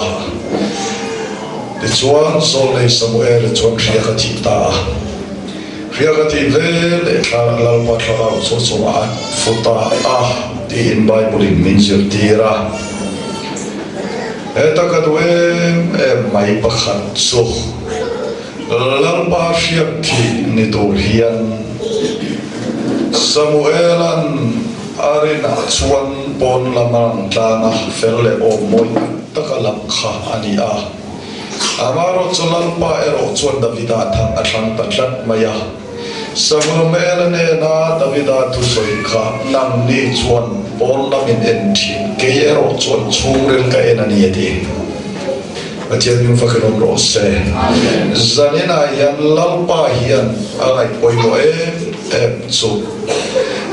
Di chuan solei Samuel chuan riakati ta. Riakati vele lalpa tharau sosoma futa di in Bible minjir tira. Eta kadwe mai pakhat so. Lalpa riakti niturhian Samuelan arena chuan pon lamang tlana ferle o moi takalam kha ania amaro chulal pa ero chuan Davida thang athang tatlat maya Samuel ne na Davida tu soi kha nang ni chuan pon lamin en thin ke ero chuan chungrel ka enani ati Atian yung fakinom ro se zanina yan lalpa hian alai poimo chu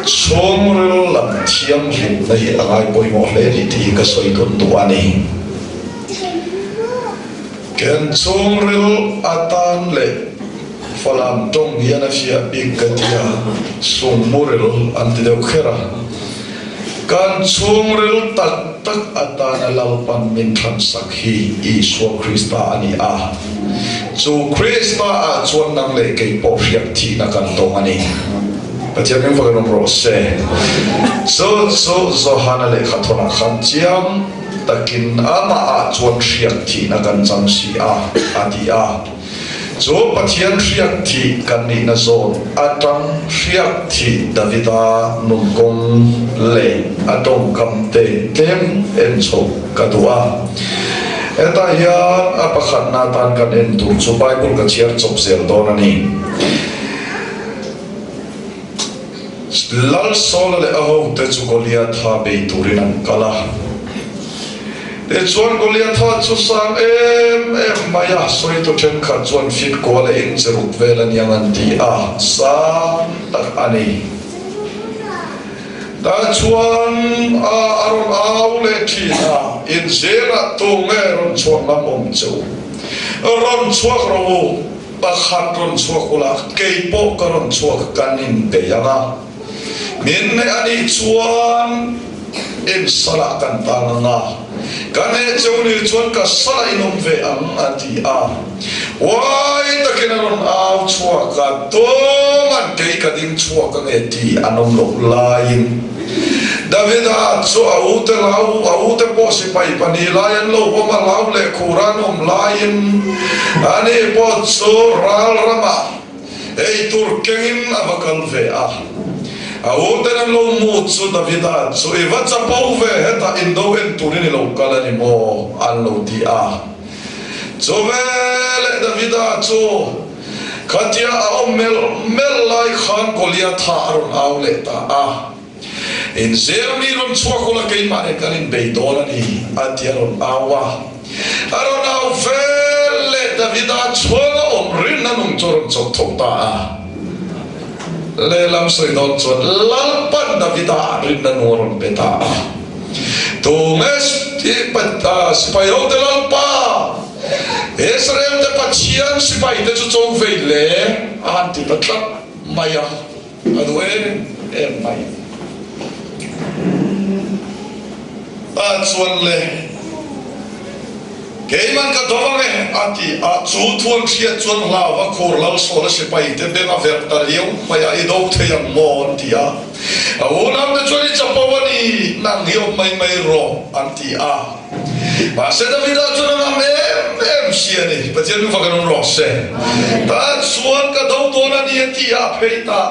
chongrel lam thiam rin nei angai poimo hle ni ti ka soi ton tu ani ken chongrel atan le falam tong hian afia bikatia sumurel antideu khera kan chongrel tak atana lalpan min than sakhi Isu Krista ani chu Krista chuan nang le ke po riak thi na kan tong ani Pathian yang fakinom ro se so hana le khathona khan chiam takin ama chuan riak thi na kan chang si ati so pathian riak thi kan ni na zon atang riak thi Davida nun kong le adong kam te tem en so kadua eta hian apakhat na tan kan en tu chu Bible ka chiar chop zer don ani lal sola le aho te chu Goliath ha be turin kala te chuan Goliath ha chu sang maya soi to then kha chuan fit ko le in cheruk velan yang an ti sa tak ani da chuan aron au le thina in zera to ngeron chuan lamom chu ron chuak ro pakhat ron chuak ula keipo karon chuak kanin te yanga min ani chuan in sala kan tanga kane chuni chuan ka sala inom ve ang ati wai takinaron au chuak ka to man ke ka ding chuak ka ti anom lo lain David so auta lau auta posi pai pani layan lo oma lau le kuran layan ane pot so ral rama ei turkengin avakal ve auta nan lo mut so David so evatsa pau ve heta indo en turini lo kalani mo an lo ti so vele David so katia mel lai khan kolia tharun auleta in Zermi ron suakola kay mane kanin beidona ni atiaron awa aron au fele David atsola rin nanung choron chokta le lam soi don chon lalpan David rin nanuron beta tumes sipayo de lalpa Israel de pachian sipai de chong vele anti patla maya adwe maya chuan le keiman ka dovang ati chu thuang sia chuan lawa khor lal sola sipai te benga ver tar yeu maya ido theyang mon tia awonam de chori chapawani nang hiom mai ro anti ba se David chuan em sia ni patien nu fakan ro se ta chuan ka do dona ni tia peita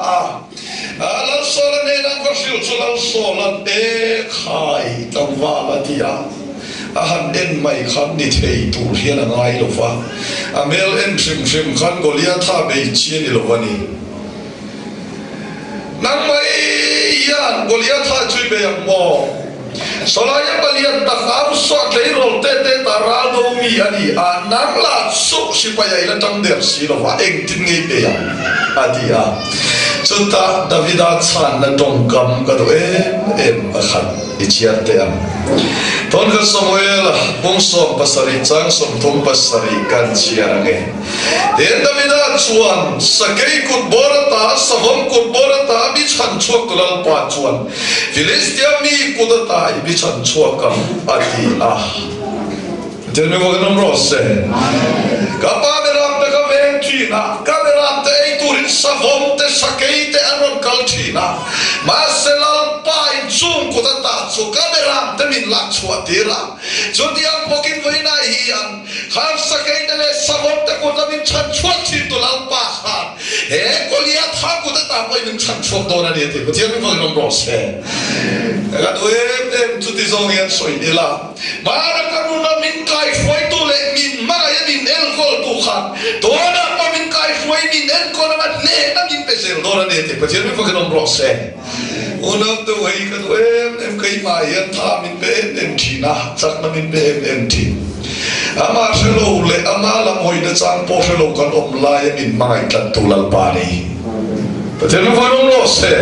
lal sola ne nang versil lal sola khai tawala tia ahan en mai khan ni thei tur hian angai lova amel en shim khan golia tha be chi ni lovani nang mai yan golia tha chui be mo solaya balian takau so tleirol te tarado mi ani nang la so sipaya ila tam der si lova eng tin ngi be ya adia Sunta David chan na dongkam ka do em akhan ichiat te am ton ka Samuel bongso pasari chang som thum pasari kan chiarange den David chuan sakai kut borata savom kut borata bi chan chuak lal pa chuan Philistia mi kudata bi chan chuak kam ati tell me what the number say kapameram te kaventina kameram te turin savom te sakai te aron kaltina maselal pa in zoom kudata so kameram te min la chuatira so diam pokin voina hian khan sakai te le savom te kudamin chan chuati to lal pa khan kolia tha kudata po min chan chuat dona ni te tell me what the number say ga do em tu ti zong yan soi dila mara kanuna min kai foi tu le min ma ya min el kol tu khan dona pa min kai foi min el kol ma ne na min pesel dona ne te tell me what the number say unam tu wei ka do em kai ma ya tha min be em thina chak na min be em thi ama shelo le ama la moi de chang po shelo kan la ya min mai tan tu lal pa ni tell me what the number say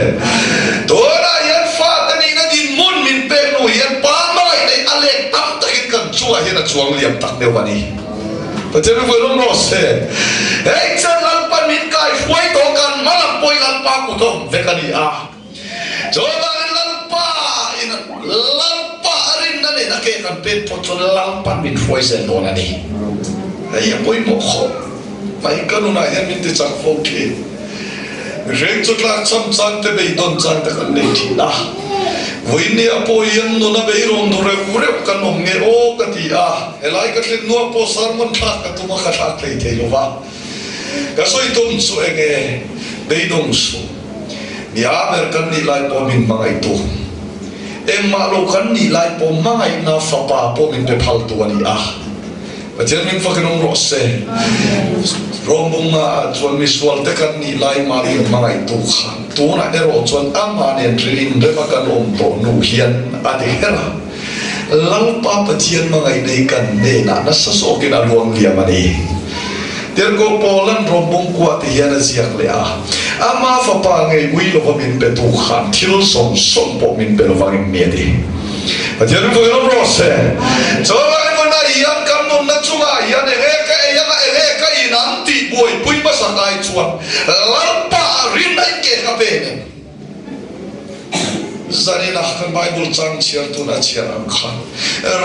dona ya fa ta ni na din mun min pe no ya pa mai ne ale tam ta kan chua hian a chuang liam tak deu ani tell me what the number say ei chan lal pa min kai foi to kan malam poi lal pa ku thom ve kani Joba lalpa ina lalpa arin na ni nake kan pe potso lalpa min foi se dona ni ai poi mo kho pai kanuna ya min te chang fo ke reng chu tla cham chang te be don chang te kan nei thi na voini apo yan no na be ron do re ure kan om nge o ka ti elai ka tle no po sarmon tha ka tuma kha tha klei the lova ka soi tum su enge be dong su ni amer kan ni lai po min mangai tu em ma lo kan ni lai po mangai na fa pa po min pe phal tu ani Macam min fa kanong rose rombong chuan mi swal te kan ni lai ma ri mangai tu kha tu na ero chuan ama ne trin re ma kan om to nu hian ade hera lang pa pathian mangai nei kan ne na sa so kin a luang liam ani ter ko polan rombong kwa te hian a ziak le ama fa pa ngai wi lo min pe tu khan thil som po min pe lo wang mi ade Macam min fa kanong rose so na iyan kam nun na chunga iyan ka inang ti boy pui masakai chuan lalpa rin ay ke kapene zarina kan Bible chang chiar tu na chiar ang khan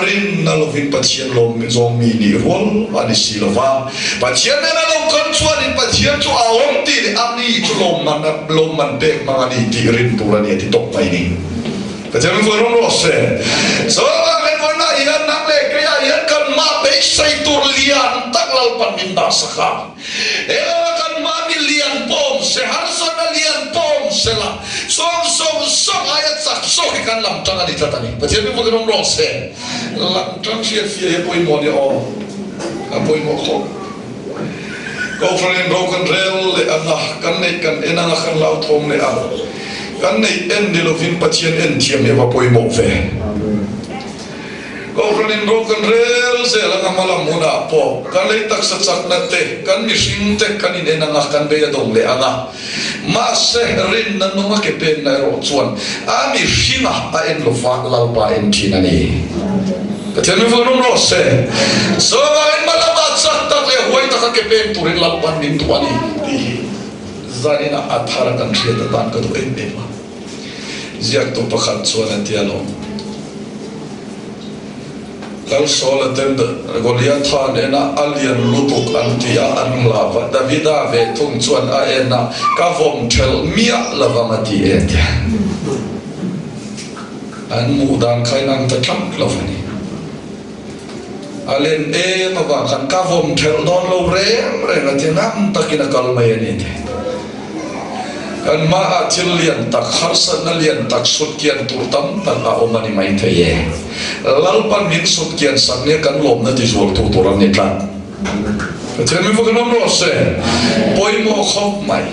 rin na lovin pathian lom zong mi ni rol ani silova pathian na lo kan chuan in pathian chu awong ti ni amni chu lom man pek mangani ti rin tu ni ti tok mai ni Macam mana rose? So orang mana yang nak lekaya yang kan ma besai turlian tak lalpan minda sakar. Kan ma milian pom seharusnya milian pom selah. Song ayat sak sok ikan lam tangan di tadi. Macam mana rose? Lam tangan sia poi mo dia poi mo kok. Kau friend broken rail le anah kan naik kan enang akan laut home le kan naik en di lovin patien en tiam ya poi mo ve. Kau friend broken rail se lang malam muna po kan le tak sacak nate kan missing tek kan in enang akan be dong le anah mas rin nan nunga ke pen na ro chuan ami hinga en lova lalpa en chinani. Kacang ni pun rose. So orang malam acak tak le huai tak kepen turin lalpan bintuan ini. Zani na atharakan siya tatan kado embema. Ziak tu pakat suara tialo. Kalau soal tenda Goliatha ena alien lutuk antia anlava Davida ve tung cuan aena kavom tel mia lava mati etia. An mudan kainang tetap lavani. Alen mabakan kavom tel don lo rem ngatinam takina kalmayan ini. Kan maa cilian tak harsa nalian tak sutkian turtam tak omani mai taye. Lalpan min sutkian saknya kan lom na dijual tuturan ni tak. Kacang mi bukan rose. Poi mo khop mai.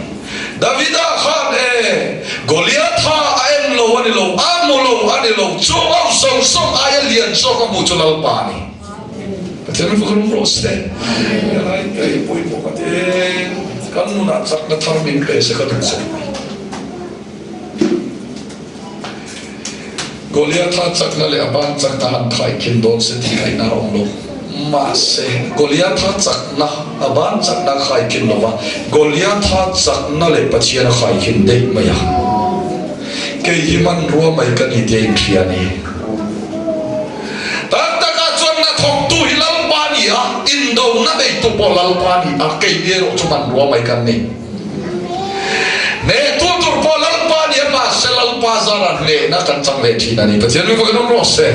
Davida khan Goliatha aem lo ani lo amulo ani lo cuau song ayelian sokam muncul lalpani. Kacang bukan rose. Ay poi mo kate kan nuna sak na tarmin pesa kadukso. Goliatha sak na le aban sak tahan kai kindol seti kai na omlo. Mase Goliatha sak na aban sak na kai kindova. Goliatha sak na le pachian kai kinde maya. Kay himan ruwa may kanite kriani. Indo na be tu polal pani akai dero cuman dua mai kan ni ne tutur polal pani ma selal pazaran le na kan sang le china ni pasien mi bukan rose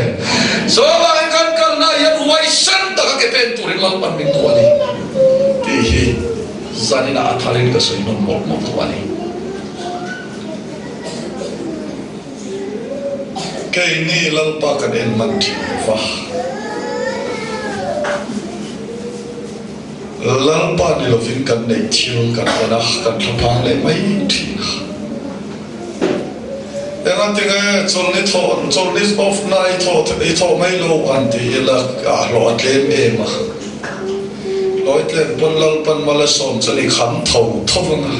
so ba kan na ya waisan ta ke pentur lal pan min tuani ti zanina athalin ka soinon mok tuani kay ni lal pa kan en manti fa lalpa ni lovin kan nei thil kan ana kan thapang le mai thi enga tinga chol ni of nai tho mai lo anti la a lo atlem ema lo atlem pon lalpan mala som chali kham thovanga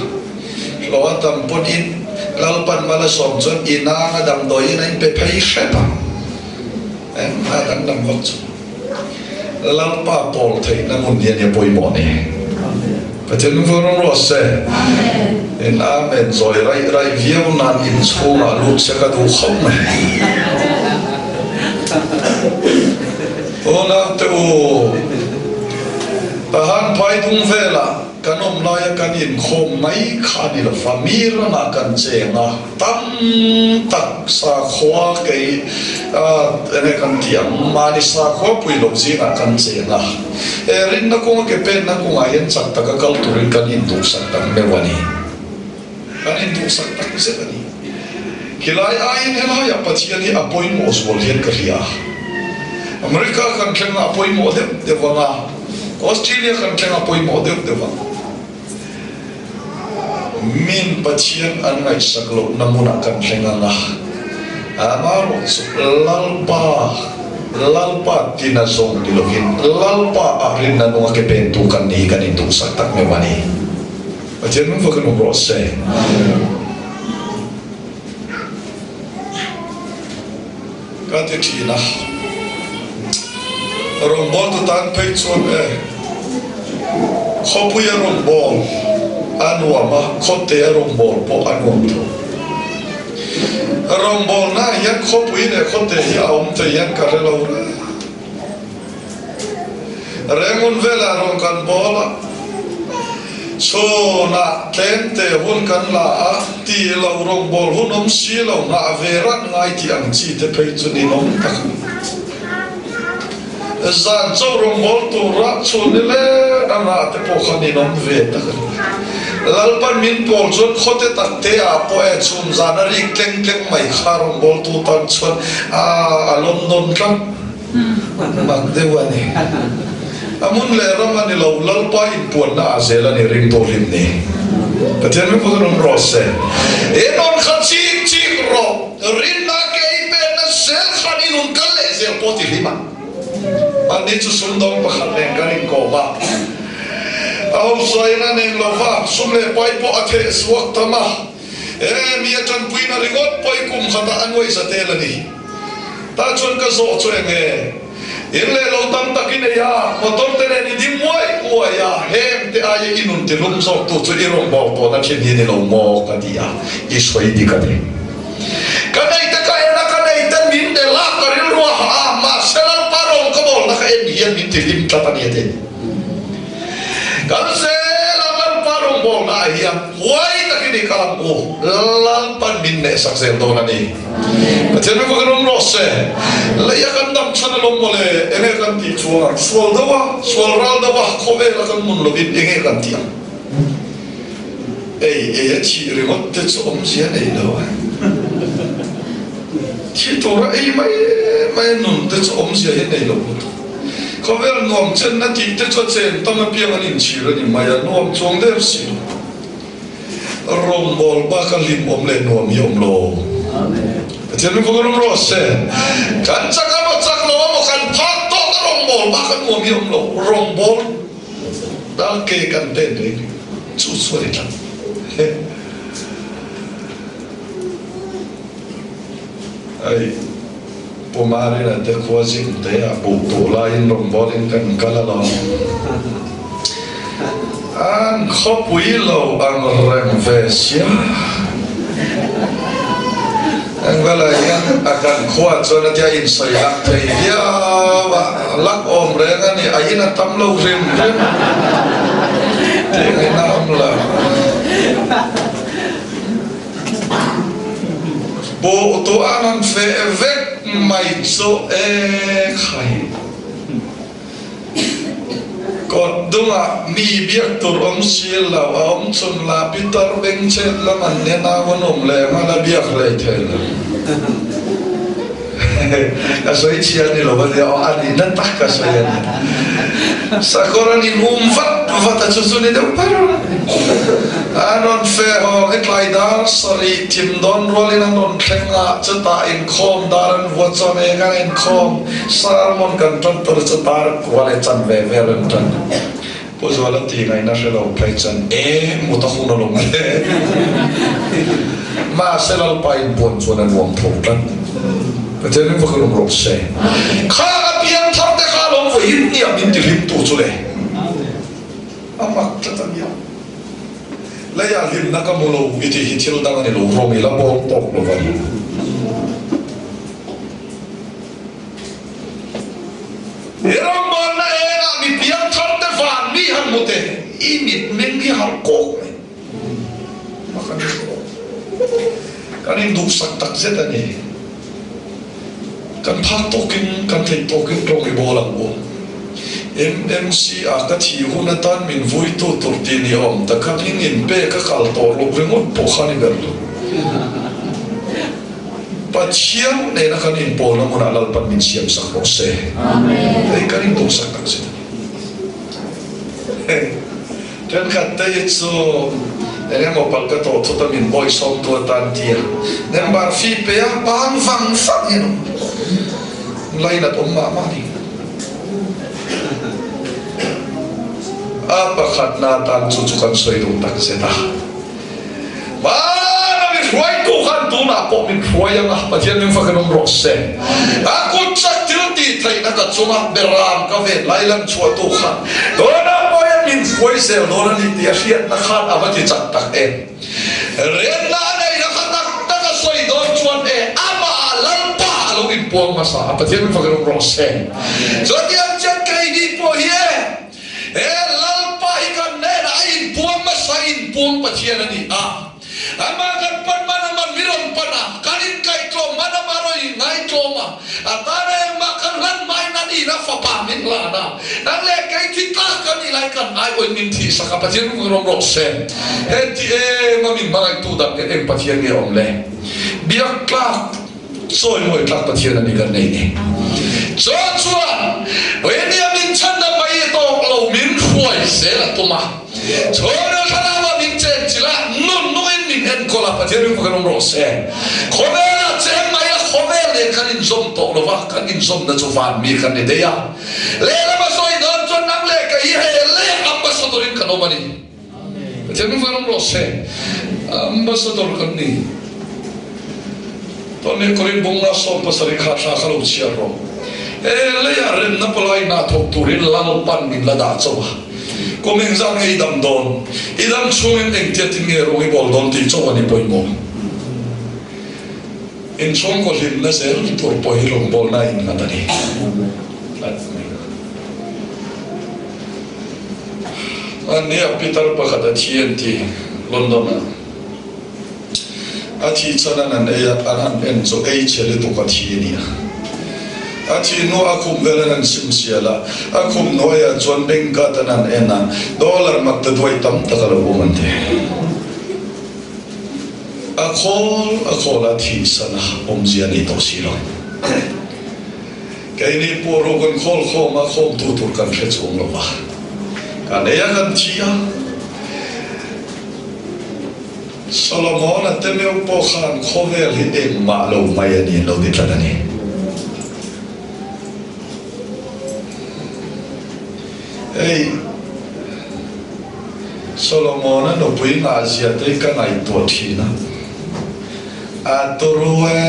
lo atam pon in lalpan mala som chon ina dam doi nai pe phai shepa em adan dam hot lalpa pol thei na mun dia poi mo ne pathen voron rose en amen zoi rai viau nan in schola lut se ka du khom ona te o han pai tung vela kanom naya kanin khom mai khani la famira na kan chenga tam tak sa khwa ke ene kan tiam mani sa khwa pui lo zinga kan chenga rin na ko ke pen na ko ayen sak ta ka turin kan in tu sak ta mewani kan in tu sak ta se bani kilai ain hela ya pachiani apoi mo swol hen karia Amerika kan kena apoi mo de wanga Australia kan kena apoi mo de wanga min pachian angai saklo namuna kan senganga amaro lalpa tina zong dilohin lalpa arin na nunga kepentukan ni kan itu saktak memani pachian mo fakan ubrose kate tina rombol tutan peitsuan khopuya rombol anwa ma khote rombol po anwa rombol na yan khopu ine khote ya te yan karelo rengun vela ronkan bola so na tente hun kan la ti lo rong bol hun om si lo na veran ngai ti ang chi te pe chu ni nom tak zan cho rong bol tu ra chu ni le na te po khan ni nom ve tak lalpan min pol chon khote tak te a po e chum zan ri kleng kleng mai kharong bol tu tan chon a London kan mak dewani amun le ramani lo lalpa in puan na azela ni ring to lim ni pathian me pudron rose e non khachi chi ro rin na ke ipe na sel khani nun kale zel poti lima ani chu sundong pa khan leng karin ko ba au soina ne lova sumle pai po athe swak tama e mi atan puina rigot pai kum khata anwai sa telani ta chon ka zo choenge in le lo tam takin ya motor te ne di moi ya hem te ai inun te lum so tu chu irong bo to na chen ni lo mo ka dia I soi di ka de ka dai ta ka na ka dai ta min de la ka ri ro ha ma selal parong ka bol na ka en hian min te lim ta ni te ka se la parong bol na hian wai ta ki ni ka ko lan pan min ne sak sel do na ni pathian me ko rom ro se la ya kan dam chan lo mo le ene kan ti chuang swal ral da wa ko ve la kan mun lo bi enge kan ti ei chi ri ngot te chu om sia nei lo chi to ra ei mai nun te chu om sia nei lo ko ve nom chen na ti te chu chen to ma piang an in chi ra ni mai nom chong de si rom bol ba ka lim om le nom yom lo pathian me ko rom ro se kan chaka ma chak lo mo kan phak to ka rong bol ba kan nom yom lo rong bol da ke kan ten de chu so ri ta ai pomare na te ko jing te a bu to la in rong bol in kan kala lo an khopui lo ang rem ve sia ang wala yan akan kuat so na dia in sai ak thei dia wa lak om re nga ni aina tam lo rim te ngai nam la bo to anan fe vek mai so e khai còn đúng à mi biết tụi ông xia là ông chun là Peter Beng chết là mình nên nào vẫn ông lệ mà là biết lại thế là cái số chia này là bây giờ anh đi nát tắc cái số này sao còn anh vắt cho số này đâu phải đâu anh on phê họ cái lại đó sorry team don rolling anh on khen ngã cho ta in com daran vợ cho mẹ cái in com sao mon cần trong tôi cho ta qua lại chân về lên chân bây giờ là thì ngày nay sẽ lâu phải chân một tao không lâu mà sẽ lâu phải buồn cho nên buồn thấu chân cái thế nên phải không rộng xe khá biếng thằng thế khá lâu phải ít niệm in thì lim tu cho đấy à mặc cho ta nhiều lấy à lim na cái mồ lô cái thì hít chiếu đang anh lô rong ý là bom tóc lô vậy Irang mana era mi biang thante van mi han mute imit mengi har ko makan kan in duk sak tak zeta ni kan phak tokin kan thei tokin rong i bolang bo MMC a ka thi huna tan min vui tu tur ti ni om ta ka in pe ka kal to lo rengot po khani ber tu pathian ne na kan in pol na mun alal pan min siam sak ro se amen ei kan in tu sak tak se ten khat te chu ene mo pal ka to ta min boy som tu tan tia nem bar fi pe a bang vang sak ni no lai na tom ma ni apa khat na tan chu chu kan soi ru tak se ta ba Ruai Tuhan tu nak pok min ruai yang ah pathian min fakan ro se aku cak tilti thai na ka chunga beram ka ve lailam chua Tuhan do na boy min ruai se do na ni tia hiat na khat avati chak tak em ren na nei na khat tak ka soi do chuan ama lampa lo in puang masa pathian min fakan ro se so tiang chat kai ni po hie lampa ikan ne na in puang puang pathian ani ama kan pan mana man mirom pana kanin kai tlo mana maroi ngai tloma atare ma kan ran mai nani na fa pa min la na nang le kai thi ta kan ni lai kan ai oi min thi saka pathian ru rom ro sen he ti e ma min mai tu da e pathian nge om le biak klak soi moi klak pathian ani kan nei ni chuan when ya min chan da pai to lo min khoi se la tuma chona thana wa min chen chila nun nuin min en kola pathian ru kan ro se khomela chen mai khomele kan in zom to lo wa kan in zom na chu van mi kan ne de ya le la ma soi don chon nang le ka hi he le ambassador kan o mani pathian ru kan ro se ambassador kan ni to ne korin bong na som pasari kha tha khalo chia ro le ya ren na polai na thok turin lang pan min la da chawa komeng zang ei dam don idam chungen eng tiatin nge rongi bol don ti chawa ni poimo in chong ko lim na sel tur poi long bol na in ngatani ani a Peter pakhata TNT London a thi chana nan e an en so ei chele to ka thi ni achi no akum velanan simsiala akum noya chuan benka tanan ena dollar makta doi tam takala bomante akhola thi sana omziani to silo kaini poro kon khol khoma khom tu tur kan khechong lo ba kaneya kan thia Solomon atemeu po khan khovel hi eng ma lo mayani lo di tanani Hey, Solomon no pui nga zia te ka ngai to thina. Atorue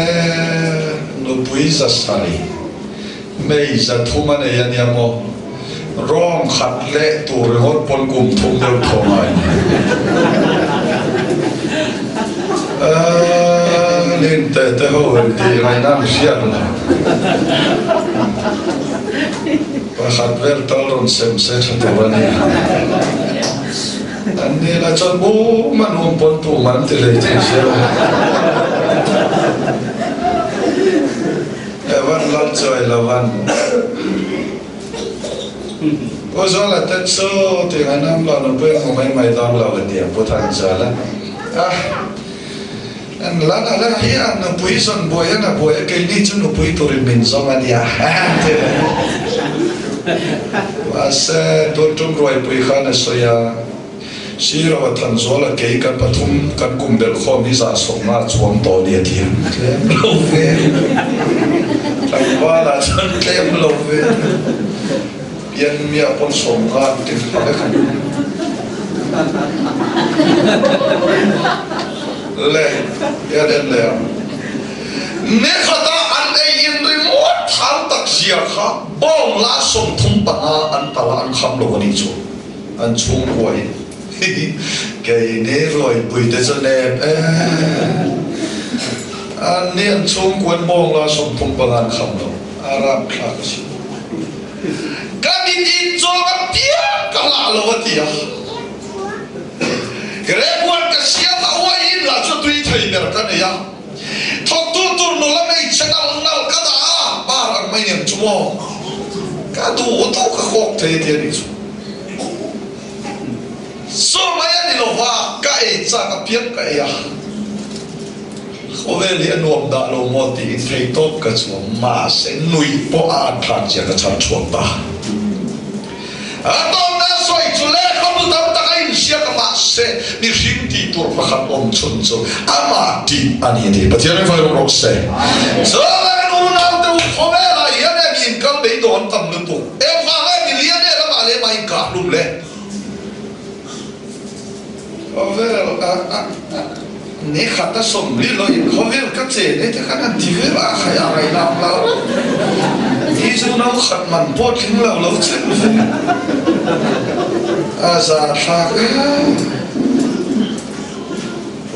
no pui za sari. Mei za thuma ne yan yamo. Rom khat le tu rot pon kum thum do thomai. Len te ho ti ngai nam sia na. Pakhat ver talron sem tovani ane la chon bu manum pon tu man te le che se evan lan choi lavan o zo la tet so te ganam la no pe ko mai dam la dia pothan jala an la hi an no pui son boy na boy ke ni chu no pui to min zoma dia Asa tuntun roi pui khana soya sira wa tanzola ke kan pathum kan kumdel khom hi za soma chuam to dia thiam lo ve wala chan klem lo ve yan mi apon somga ti khale khan le ya le ne khata an ei in remote thal tak zia kha bom la som thum pa an tala an kham lo ni chu an chung koi ke ne roi pui te cho ne an ne an chung koi bom la som thum pa an kham lo aram kha ka si ka ni in cho ka tia ka la lo tia kre buan ka sia ta wa in la cho tui thai mer ka ne ya thok tu tur no la nei channel nal ka da bar mai nem chumo ka du to ka khok the the ni so mai ani lo wa ka e cha ka piak ka ya khovel ya nom da lo mo ti thei top ka chu ma se nui po a thak ja ka chan chuam ta a to na soi chu le kham tam ta kai sia ka ma se ni ring ti tur pa khat om chun chu ama ti ani ni pathian fa ro se so la no na te khovel ya ne min kal be don tam nu tu e fa ga mi lia ne la ma le mai ka lu le khovel ne khata som li lo in khovel ka che ne te kana ti ve ba khaya rai lam la ti zo no khat man pot king lo lo chen asa tha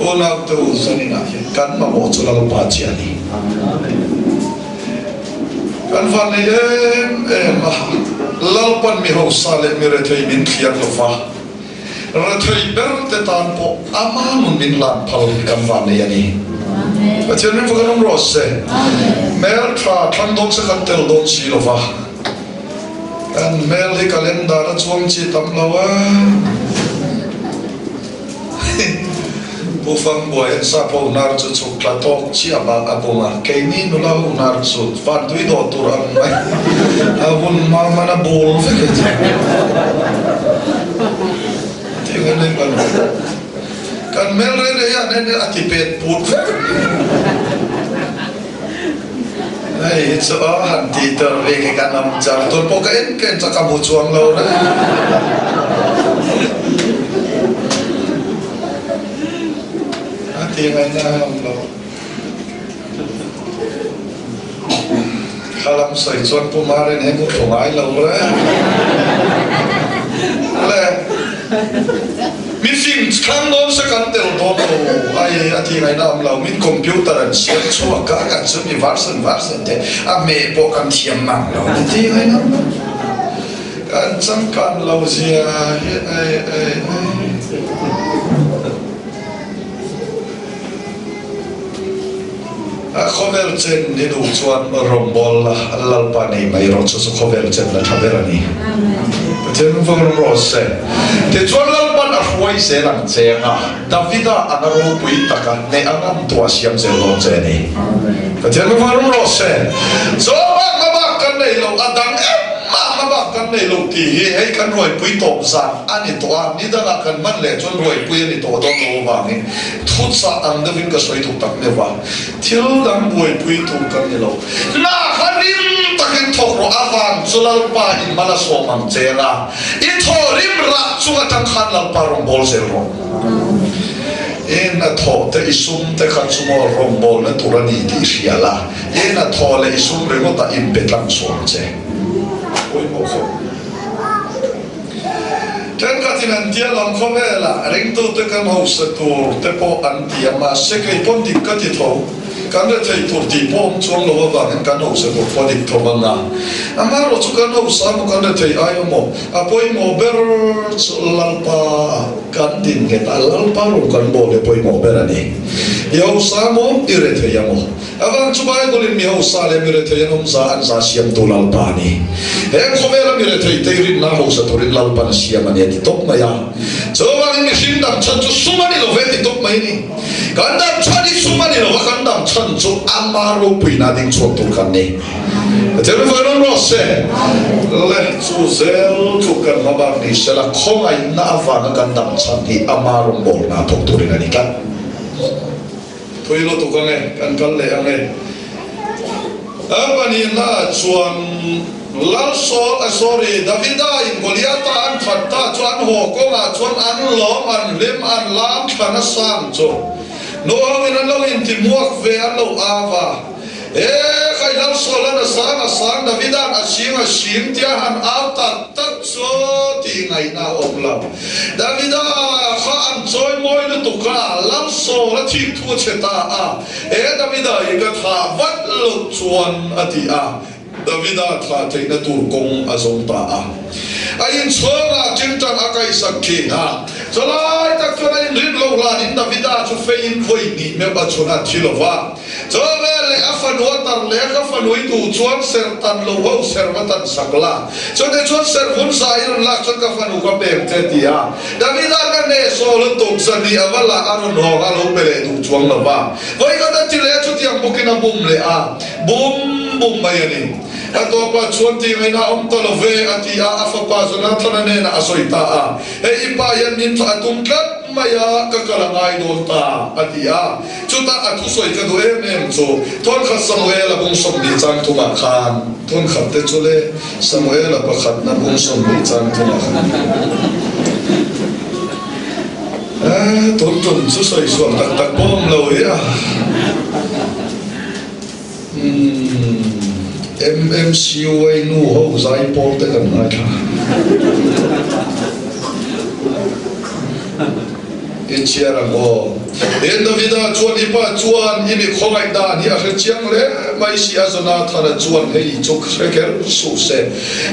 o na tu sani na kan ma mo chu la pa chi ani kan van ne ma lal pan mi ho sale mi re thei min khiak lo fa ra thei ber te tan po ama mun min lan phal kan van ne yani Pathian min fukan ro se mel tra thang dong se kan tel dong si lo va an mel hi calendar a chuang chi tam lawa bu fang boy sa po nar chu chu kla tok chi aba aboma ke ni no la nar chu fan tui do turam mai avun ma mana bol fe ke tinggal ni kan mel re ya ne atipet put ai so han ti ter ve ke kanam chang ton po ka en ken cha ka bu chuang lo na tiếng Anh na lo kalam sai chuan pumare ne mu thongai lo ra le min sim khang lo sa kan tel do ai ati ngai nam lo min computer an siam chua ka ka chu mi varsan te a me po kan thiam mang lo ti ngai nam kan chang kan lo sia ai khover chen ni du chuan rombol lalpa nei mai ro chu khover chen la thaberani chen vong ro se te chuan lalpa a huai se lang chenga davida anaro pui taka ne anam tua siam se lo che ni chen vong ro se so ma kan nei lo adang ma ba kan nei lo ti hi hei kan roi pui top sa ani to ni da la kan man le chuan roi pui ni to do no wa ni thut sa ang da vin ka soi thuk tak ne wa thil dang boi pui tu kan ni lo na khanin takin thok ro awan chulal pa in mala so mang chela I thorim ra chuwa tang khan lal pa rong bol se ro en a tho te isum te khan sumo rong bol na turani ti siala en a tho le isum re go ta in petlang so che oi mo kho ten katinan dia lam khomela ring tu te kan ho sa tur te po an dia ma se kai pon dik ka ti tho kan re thei tur ti pom chuang lo ba kan ho sa tur pon dik tho ba na ama ro chu kan ho sa mo kan re thei ai mo apoi mo ber lalpa kan din ke ta lalpa ro kan bo le poi mo ber ani yo sa mo ire thei mo awan chu bai golin mi ho sa le mi re thei nom za an za siam tu lalpa ni he khomela mi re thei te rin na ho sa tur lalpa na siam ani ti top ma ya so wang mi sim dam chan chu sumani lo ve ti top mai ni kan dam chan ni sumani lo kan dam chan chu amaro pui na ding chu tu kan ni te me foi no se le chu zel chu kan ma ba ni se la khom ai na va na kan dam chan ni amaro bol na tok tu ri na ni kan thôi lo tu kan le ane apa ni na chuan lal so sorry davida in goliata an fatta chuan ho ko nga chuan an lom an lem an lam khana sam cho no hawin an lo in ti muak ve an lo ava khai lal so la na sang davida a sim tia han alta tak so ti ngai na omla davida kha an choi moi lu tu ka lal so la thi thu cheta a davida I ka tha vat lo chuan ati a Davida tha theina tur kong azong ta a ayin chonga chintang akai sakhi ha cholai tak chona in rin lo la in Davida chu fein voi ni me ba chona thilova chobe le afan watar le ka fanui tu chuan ser tan lo ho ser matan sakla chone chuan ser hun sa iron la chon ka fanu ka pem te tia Davida ka ne so lo tok sani awala aron ho ga lo pele tu chuang lo ba voi ka ta chile chu tiang bukina bum le a bum mai ani ato pa chuan ti ngai na om to lo ve ati a afa pa zona thana ne na asoita a ipa yan min tha tum tlat maya ka kalangai dol ta ati a chuta atu soi ka do em chu thon kha samuel bung som ni chang thuma khan thon khat te chule samuel pa khat na bung som ni chang thuma khan ton chu soi suam tak bom lo ya MMCU ai nu ho zai por te kan nai ichiarang o en davida chuan ipa chuan imi khongai dan hi a chiang le mai si azona thana chuan hei chuk reker su se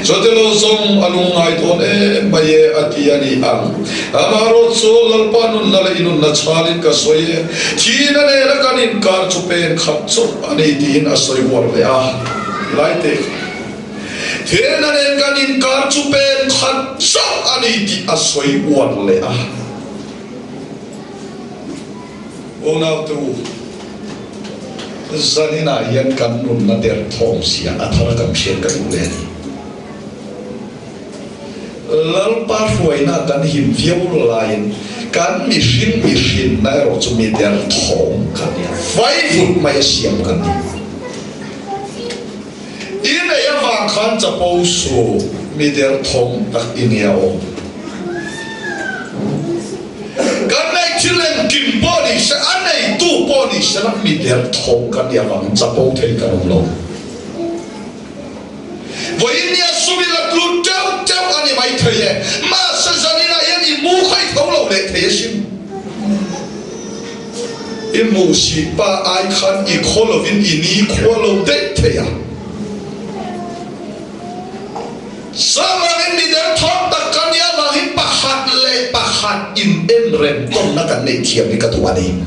zotelo zong alungai don e mai ati ani ang amaro chu lalpanun nala inun na chalin ka soye thina le la kanin kar chupen khat chu ani din asoi war le a laite thina le kanin kar chupen khat chu ani di asoi war le a Ona tu zanina yan kan nun na der thong sia athara kam shen kan len lal pa foi na kan him viau lain kan mi shin na ro chu mi der thong kan ya vai vut mai siam kan ina ya va khan cha po su mi der thong tak in ya o chilen kim body sa anay tu body sa nak mi der thong kan ya bang chapo thei kan lo voinia subila klu tau ani mai theye ma sa zanina yan i mu khai thong lo le theye sim i mu si pa ai khan i kholovin ini kholo de theya Samangan di dalam thong takkan ya lahi pahat in rem tom na kan nei thiam ni katuwa ni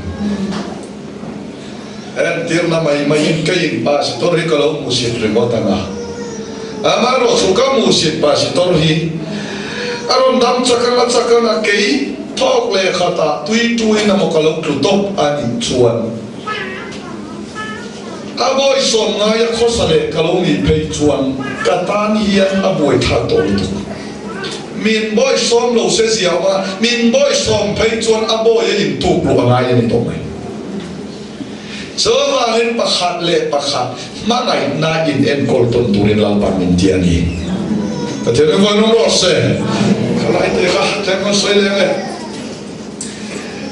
en tir na mai kain ba si tor hi kalo musit remota nga amaro suka musit ba si tor hi aron dam chakana kei thok le khata tui na mo kalo top ani chuan aboy som nga ya khosale kalo ni pei chuan katani yan aboy tha to min boy som lo se ziawa min boy som pei chuan aboy in tu lu angai ni to mai so wa hin pakhat le pakhat mangai na in en kol ton turin lang pa min ti ani patene wa no ro se kalai te ka te ko se le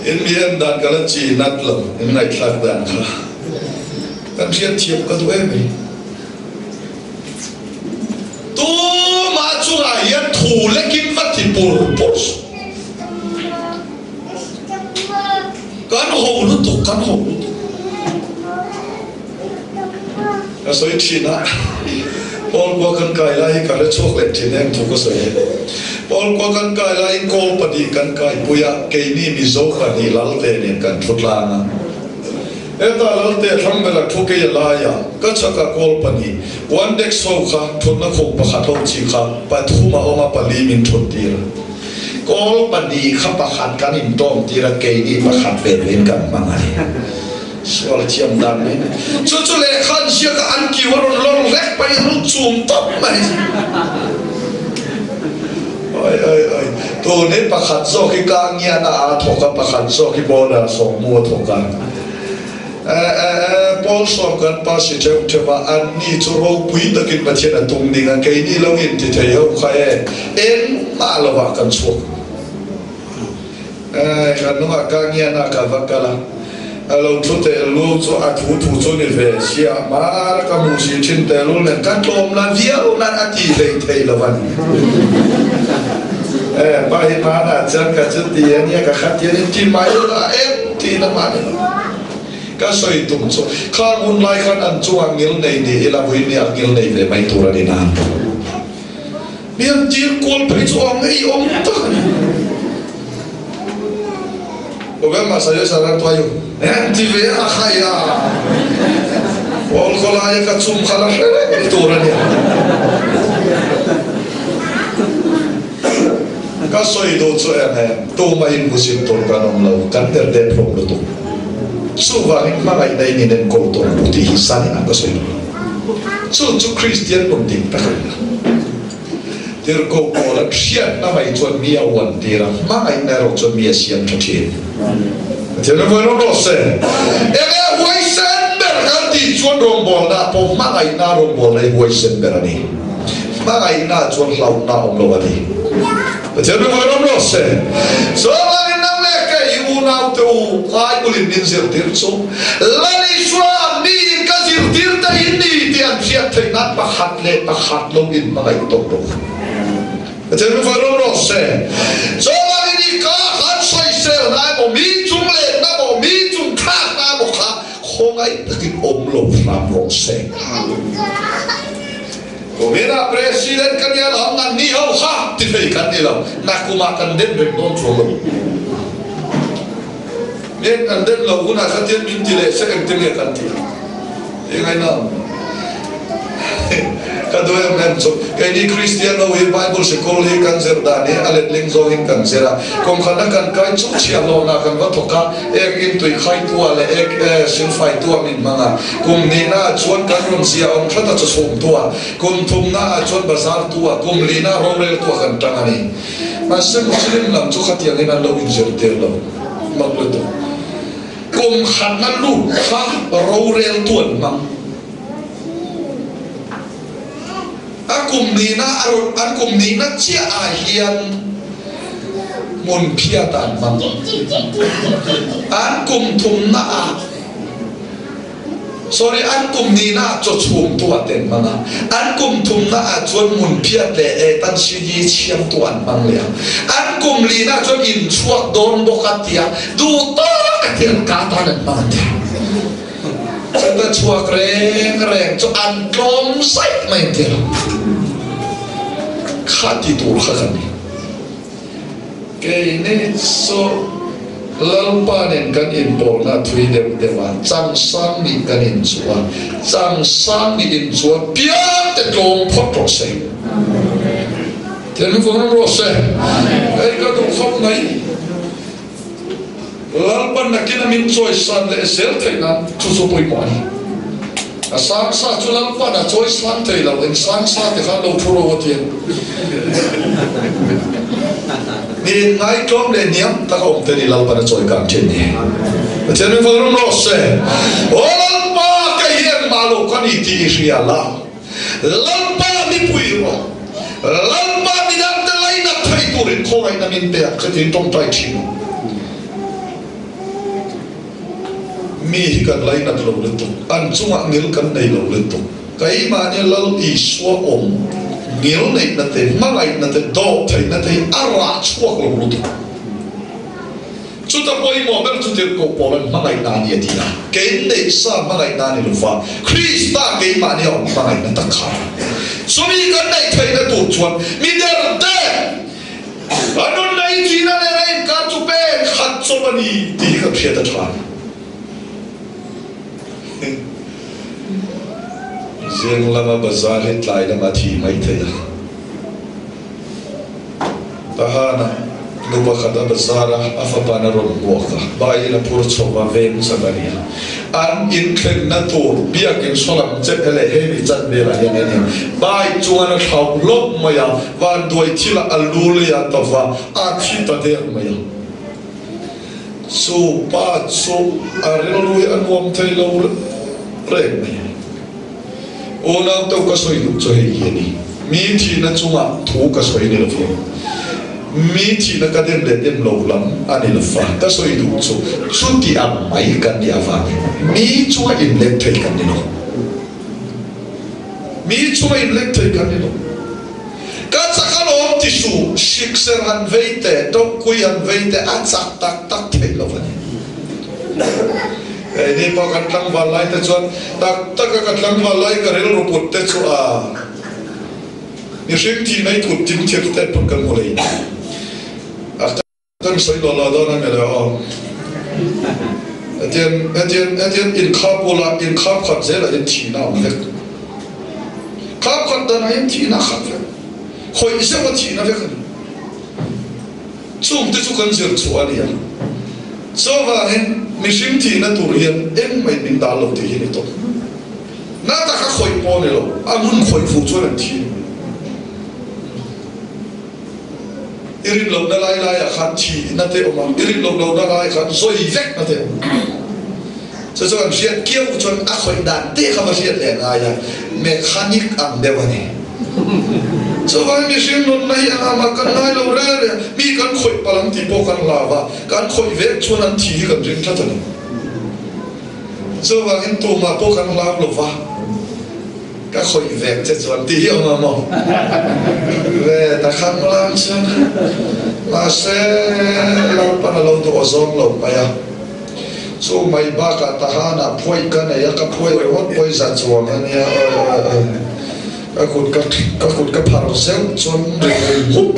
in mi en dan kala chi nat lo in nai thak dan kha kan siap siap ka tu em tu ma chu a ya thu le kim va ti pur kan ho lu tu kan ho ka soi china Paul ko kan kai lai ka le chok le tin em thu ko soi Paul ko kan kai lai ko pa di kan kai puya ke ni mi zo pa ni lal te ne kan thutla na eta lalte thambela thuke la ya ka chaka kol pani one deck so kha thunna khok pa kha thok chi kha pa thuma oma pali min thut tir kol pani kha pa khat kan in tom tira ke ni pa khat pen len kan mangai swal chiam dan ne chu le khan sia ka an ki waron lor rek pa ru chum top mai ai to ne pa khat zo ki ka nya na a thoka pa khat zo ki bona so mu thoka Paul som kan pasi ceva an ni curo pui takin macam atung dengan kai ni lawin ti tayo kaya en malawa kan suak kan nunga kangya na kavakala alo tu te lu tu atu tu tu ni ve sia mar kamu si cinta lu nen kan tom la via na ati le te lawan bahi mana jan ka dia ni ka khatia ni ti mai la ti na mana ka soi tum so khan un lai khan an chuang ngil nei ni ela voi ni ngil nei ve mai tura ni na mian tir kol pe chuang ei om ta o ve ma sa yo sa ran toyo ti ve a khaya ol khola ya ka chum khala ni tura ni ka soi do chu en to mai musim tor ka nom lo kan der de pro lo to Suva ni magai dai ni nen kol to ti hisan na ko soi chu Christian pun ti ta ter ko ko la sia na mai chuan mi awan ti ra magai na ro chuan mi siam tha thi ter no no ro se wai sen ber kan ti chuan rong bol na po magai na rong bol lai wai sen ber ani magai na chuan hlau na om lo ani ter no ro se so now to I will in zir dirso lali shwa mi ka zir dirta inni ti an fiat thainat pakhat le pakhat lo in magai to to Chen fa ro se so lali ni ka han sai se sel na bo mi chung le na bo mi chung kha na bo kha khong ai takin om lo nam ro se ko mera president kan ya lam na ni ho kha ti thei kan ni lo na kuma kan den ben don chu lo nên cần đến lâu cũng là các thiên minh tỷ lệ sẽ cần tiền lệ cần tiền, thế ngay nào, các đôi em làm chút cái đi Christian đâu hiện Bible sẽ có lấy cần ser đàn ấy, Alex Ling do hiện cần ser à, còn khả năng cần cái chút chia lo là cần vắt thóc cá, em in tuổi khai tua là em sinh phải tua mình mà, cùng nè na chuẩn cần rong xia ông khát ta cho sống tua, cùng thùng na chuẩn bazar tua, cùng lina rong tua cần tăng anh, mà xem Muslim làm chút khát tiền nên là lâu in ser tiền lâu, mặc luôn tu. Cùng khăn ngăn lụt khá râu rêu tuần măng cùng ní na chia hiền môn pia tàn măng cùng thùng na sorry cùng ní na cho chuông tua tên măng cùng thùng na chuan môn pia lệ tan suy di chiang tuan măng lẹ cùng lý na cho in chuak đôn bốc hạt tia du to tiền cá ta nên mang tiền, chúng ta chuộc rèn cho ăn cơm sạch mấy tiền, khát thì đủ khát này, cái này số lần ba nên cần in bol na thui đều vào, trang sang đi cần in chúa, trang sang đi in chúa, biết để công phát pro se, tiền phong pro se, cái đó không này. Lalpan nak kena min choice san le sel thei na chu so poi moi a sang sa chu lalpan a choice san thei lo en sang sa te kha lo thuro ho tien ni ngai klom le niam ta ko te ni lalpan a choi kam chen ni chen mi forum ro se o lalpa ka hien ma lo kan i ti ria la lalpa mi pui ro lalpa mi dang te lai na thai tu rin ko ai na min te ka tin tong tai chi mi kan lai na lo le tu an chunga ngil kan nei lo le tu kai ma ne lal I suwa om ngil nei na te mangai na te do thai na te ara chuak lo tu chu ta poi mo ber chu te ko polan mangai na ni ti na ke nei sa mangai na ni lo fa Krista ke ma ne om mangai na ta kha so mi kan nei thai na tu chuan mi der de anon nei ti na ne nei ka chu pe khat so ni ti ka phia ta than riêng lama bazar hết lại là mà thì mấy thầy ta hana nuba khada bazara afapana ron muaka bai la pur choba ven sagaria an in khen na tur biak in solam che ele he chan be la yen ne bai chuan thau lop maya van doi thila alul ya tawa a thi ta de maya so pa so arelu anwam thai lo re ona tau ka soi lu cho he ni mi thi na chunga thu ka soi ni lo fi mi thi na ka den le dem lo lam ani lo fa ka soi lu cho chu ti am mai kan dia fa mi chunga in le thai kan ni lo mi chunga in le thai kan ni lo ka chaka lo ti su shikser han veite to kui han veite a chak tak thai lo fa ni pa katlang walai te chuan tak katlang walai ka rel ruput te chu a ni ring thi nei thut tin thir te pun kan mo lei a kan soi lo lo do na me lo atien in khapola in khap khat zela in thi na om vek khap khat da na in thi na khat vek khoi se wa thi na vek chung te chu kan zir chu ani ya so va hen mishim thi na turian em mai min dal lo ti hi to na ta ka khoi po ne lo amun khoi fu chu ran thi irin lo na lai a khan thi na te oma irin lo na lai khan soi vek na te so so am siat kieu chon a khoi dan te kha ma siat le na ya mechanic am devani so vai mishim lo nai ama kan nai lo re mi kan khoi palang ti po kan lawa kan khoi vek chu nan thi kan ring tha tan so va in to ma po kan la lo va các khối vẹt chết chuẩn tí hiểu mà mò về ta khăn lắm chứ mà sẽ làm bao lâu tụi ozon lâu bây giờ số mấy ba cả ta ha na phơi cái này các phơi hốt phơi giặt chuồng anh nha các cột các pharo xéo chôn để hút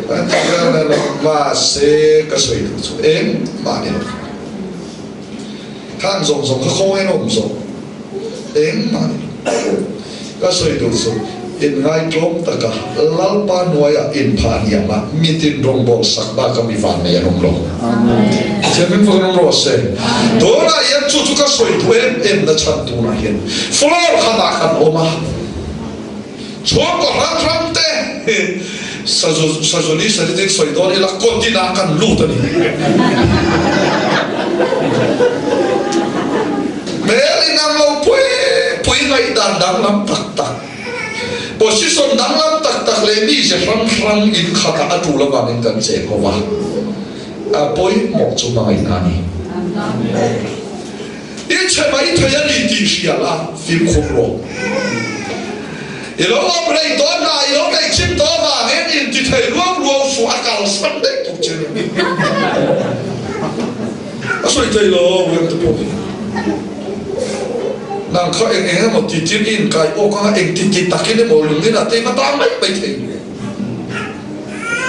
anh ta là mà sẽ cái sợi em mà đi khăn rộng rộng cái khô ấy nó cũng rộng em mà cái sợi đồ rộng in ngay trong tất cả lalpa nuôi in phản nhà mà mitin rong bol sắc ba kami van này rong rong cho nên phải rong rong sẽ đó là em chú cái sợi đồ em đã chăn tu na hiện floor khana khan oma chúa có răng răng te sajoni sajid sợi đó là con tin na khan lút này mẹ đi nằm lâu pui ngay đàn đàn lắm tắc tắc position đàn lắm tắc tắc lên đi sẽ răng răng in khata atu là bạn nên cần chế có va poi một chỗ mà anh ani ít chơi mấy thời gian đi tìm gì là phim khủng long lâu ông này đó này lâu này chim đó mà nghe nhìn thì thấy luôn luôn xóa cả sẵn đấy tục chơi rồi thấy lo em tập bơi nàng khó anh một tí tiếng in cái ô có anh tí tắc cái này một lần nữa là thấy mà tao mấy mấy thấy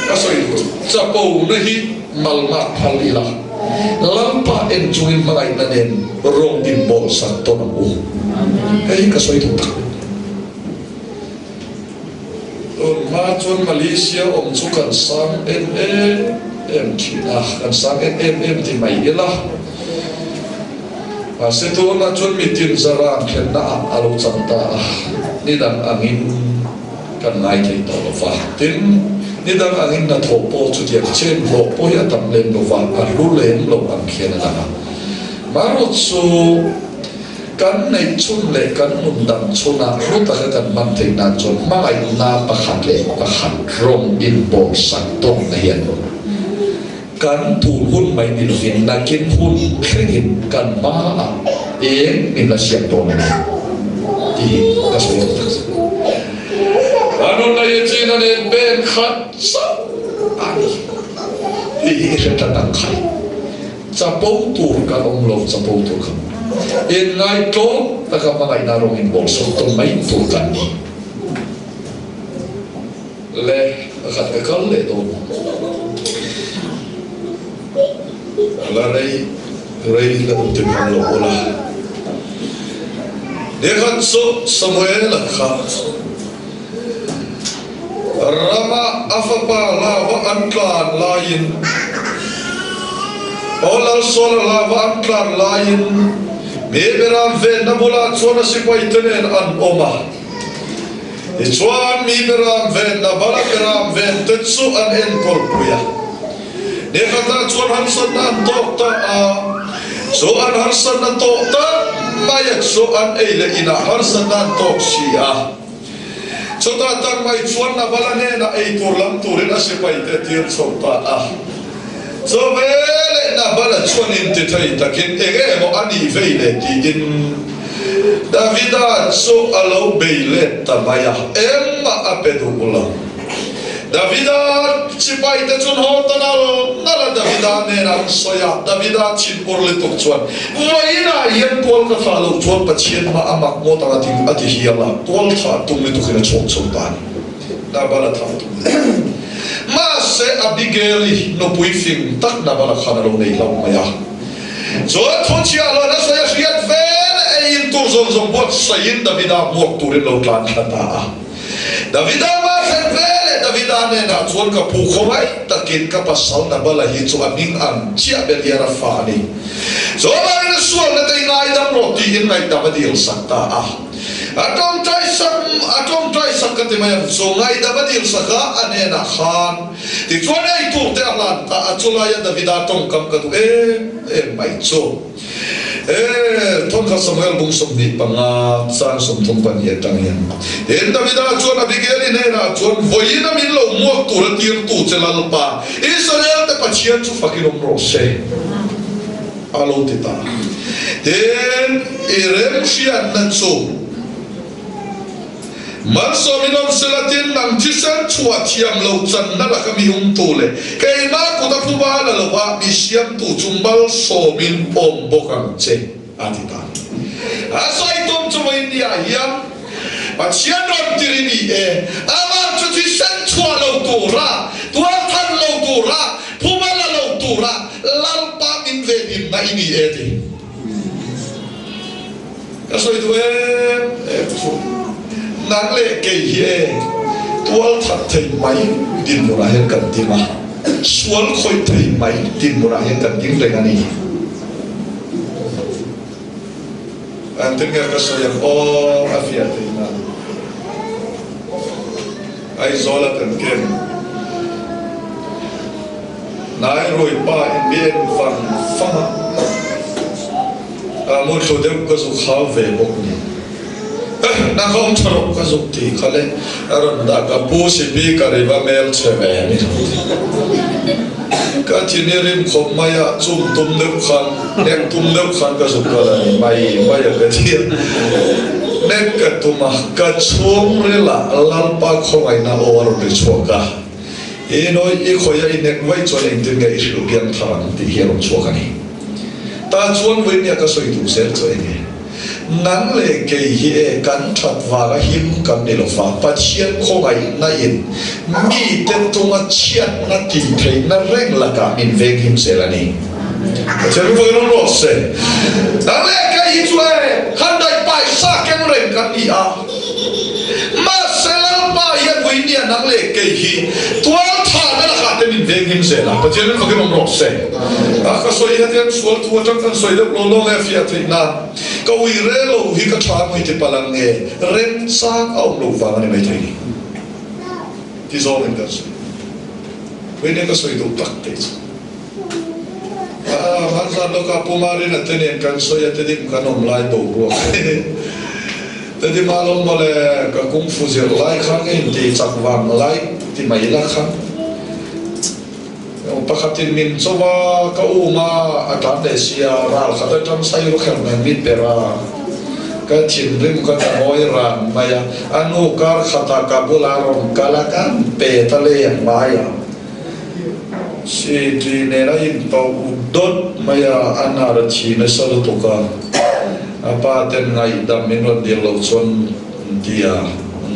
rồi tập bầu nó hít mal mát phali là lampa en chui mai na nen rong din bol sa to na u cái cái soi thuộc ma chun Malaysia chu kan sang em China kan sang em thì mày là và sẽ tu na chun mitin zara khen na alo chang ta ni dan angin kan ngai thei to wa tin ni dan angin na tho po chu tiak chen lo po ya tam len lo wa a lu len lo an khen na ma ro chu kan nei chun le kan mun dam chuna ru ta kan man thei na chun ma ai na pa khat le pa khat rom in bo sak tong na hian kan tu hun mai ni hin na kin hun khin kan ma in la siam to na ti ka so ano na ye china ne ben khat sa ani ti se ta nang khai cha po tu ka om lo cha po tu ka in ngai to ta ka ma ngai na rong in bol so to mai tu kan ni le khat ka kal le to la rei la tu kan lo ola de khat so Samuel la kha Rama afapa la wa antlan lain olal sol la wa antlan lain beberam ven na bola chona sipai tenen an oma e chuan mi beram ven na bala beram ven tetsu an en kolpuya ne khata chuan hansan an tokta a so an harsan an tokta maya so an eile ina harsan an tok sia so ta tan mai chuan na bala ne na ei turlam turin a sipai te tir chota a so vele na bala chuan in te thai takin ege mo ani veile ti in Davida so alo beile tamaya emma apedu ula Davida sipai te chun ho tanalo nala Davida ne na soya Davida chin orle tok chuan waina yen pol ka thalo chuan pachien ma amak mo ta ati hiala pol tha tum le tukina chok chok tan na bala tha mas se Abigail no puifing tak na bala khana lo nei lau maya zo thonchia lo na saya riat vel ein tur zong zong bot sayin Davida mok turin lo tlan khata Davida ma sen vel Davida ne na chuan ka pu khomai takin ka pasal na bala hi chu aming an chia beliara fa ni zo ba na sual na dei ngai da proti in ngai da badil sakta atom tai sak ka te mai so ngai da badil saka anena khan ti chuan ai tu te lan ta achula ya Davida tong kam ka tu mai cho thon ka Samuel bung som ni panga san som thong pan ye tang yan en Davida chuan Abigail ne na chuan voina min lo mo tu ra tir tu chelal pa Israel te pachia chu fakinom rose alo tita den irem shian na chu man so minom selatin nang tisan chua thiam lo chan na la kami tu le kai ma ku ta phu ba la lo wa mi siam tu chumbal so min pom bokang che atita asai tom chu india yam a chian ron tirini e ama chu tisan chua lo tu ra tua than lo tu ra phu ba la lo tu ra lal pa min ve din na ini e ti asai tu e nang le ke ye tual that thei mai din mura hen kan ti ma sual khoi thei mai din mura hen kan ding le ngani an tin ga so ya o afia thei na ai zola kan ken nai roi pa in bien fan fama a mo tho dem ko su khaw ve bok ni na không thở cái dục thì khai lên rồi đã cả bố sĩ bị cả riba mel chơi về đi cái chuyện này rim không may à zoom tum nước khăn nét tum nước khăn cái dục cái này may cái thiệt nét cái tum à cái chuông này là lan pa không ai na over được chuông cả ý nói ý khơi ý nét vay cho nên tiếng cái sự biến thằng thì hiểu chuông cái này ta chuông với nhà cái sợi đủ sẽ cho anh nang le ke hi e kan that wa ga him kan ne lo fa pa chian kho gai na in mi te tunga chian na ti thei na reng la ka min veng him se la ni che lu vo no se nang le ke hi chu e han dai pai sa ken reng kan ni a ma se la pa ye wi ni nang le ke hi tua tha na la ka te min veng him se la pa che lu vo no se a ka so ye ten sual tu tang kan so ye lo lo le fia thei na câu ý rê lô hi các thằng người thì palang nghe ren sang ông lô vàng này mấy thầy thì do mình cái gì với nên cái sợi đồ tắc đấy hắn ra nó cả pumari là tên nên cái sợi tên đi cái nôm lai đồ ruộng tên đi mà lông mà là cái công phu giờ lai khác cái thì chắc vàng lai thì mấy là khác pakatin min coba kau ma akan desia ral kata jam sayur kerana min pera kacin rim kata moiran maya anu kar kata kabularon kalakan petale yang maya si di nera impau udot maya anar cina salutuka apa ten ngai dam minot dia lauson dia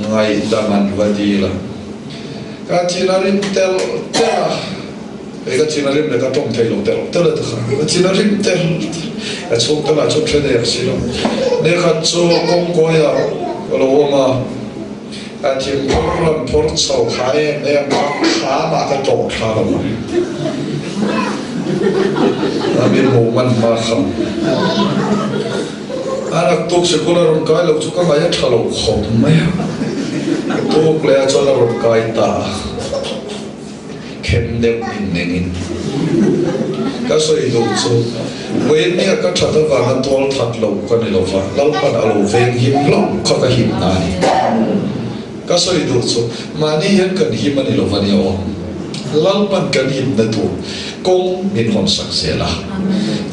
ngai daman vadila kacin arim tel cái chuyện này là cái trong thầy lộ tel là được cái chuyện này tel cái số tel là số thế này xí lắm nếu cái số công coi à cái lỗ mà cái chuyện làm phốt sầu khai em khá mà cái chỗ khá lắm là bên hồ man mà không anh tục sẽ có làm cái lỗ chút cái máy thở lỗ không mấy tục là cho làm cái ta kem đeo in nengin cái sợi đồ số với nia cái thắt vào hắn toal thắt lâu cái này lâu vào lâu pan alo veng him lâu có cái him nani cái sợi đồ số mà ni hiện cần him anh lâu vào nhiều lâu pan cần him na tu công min hồn sắc sẽ là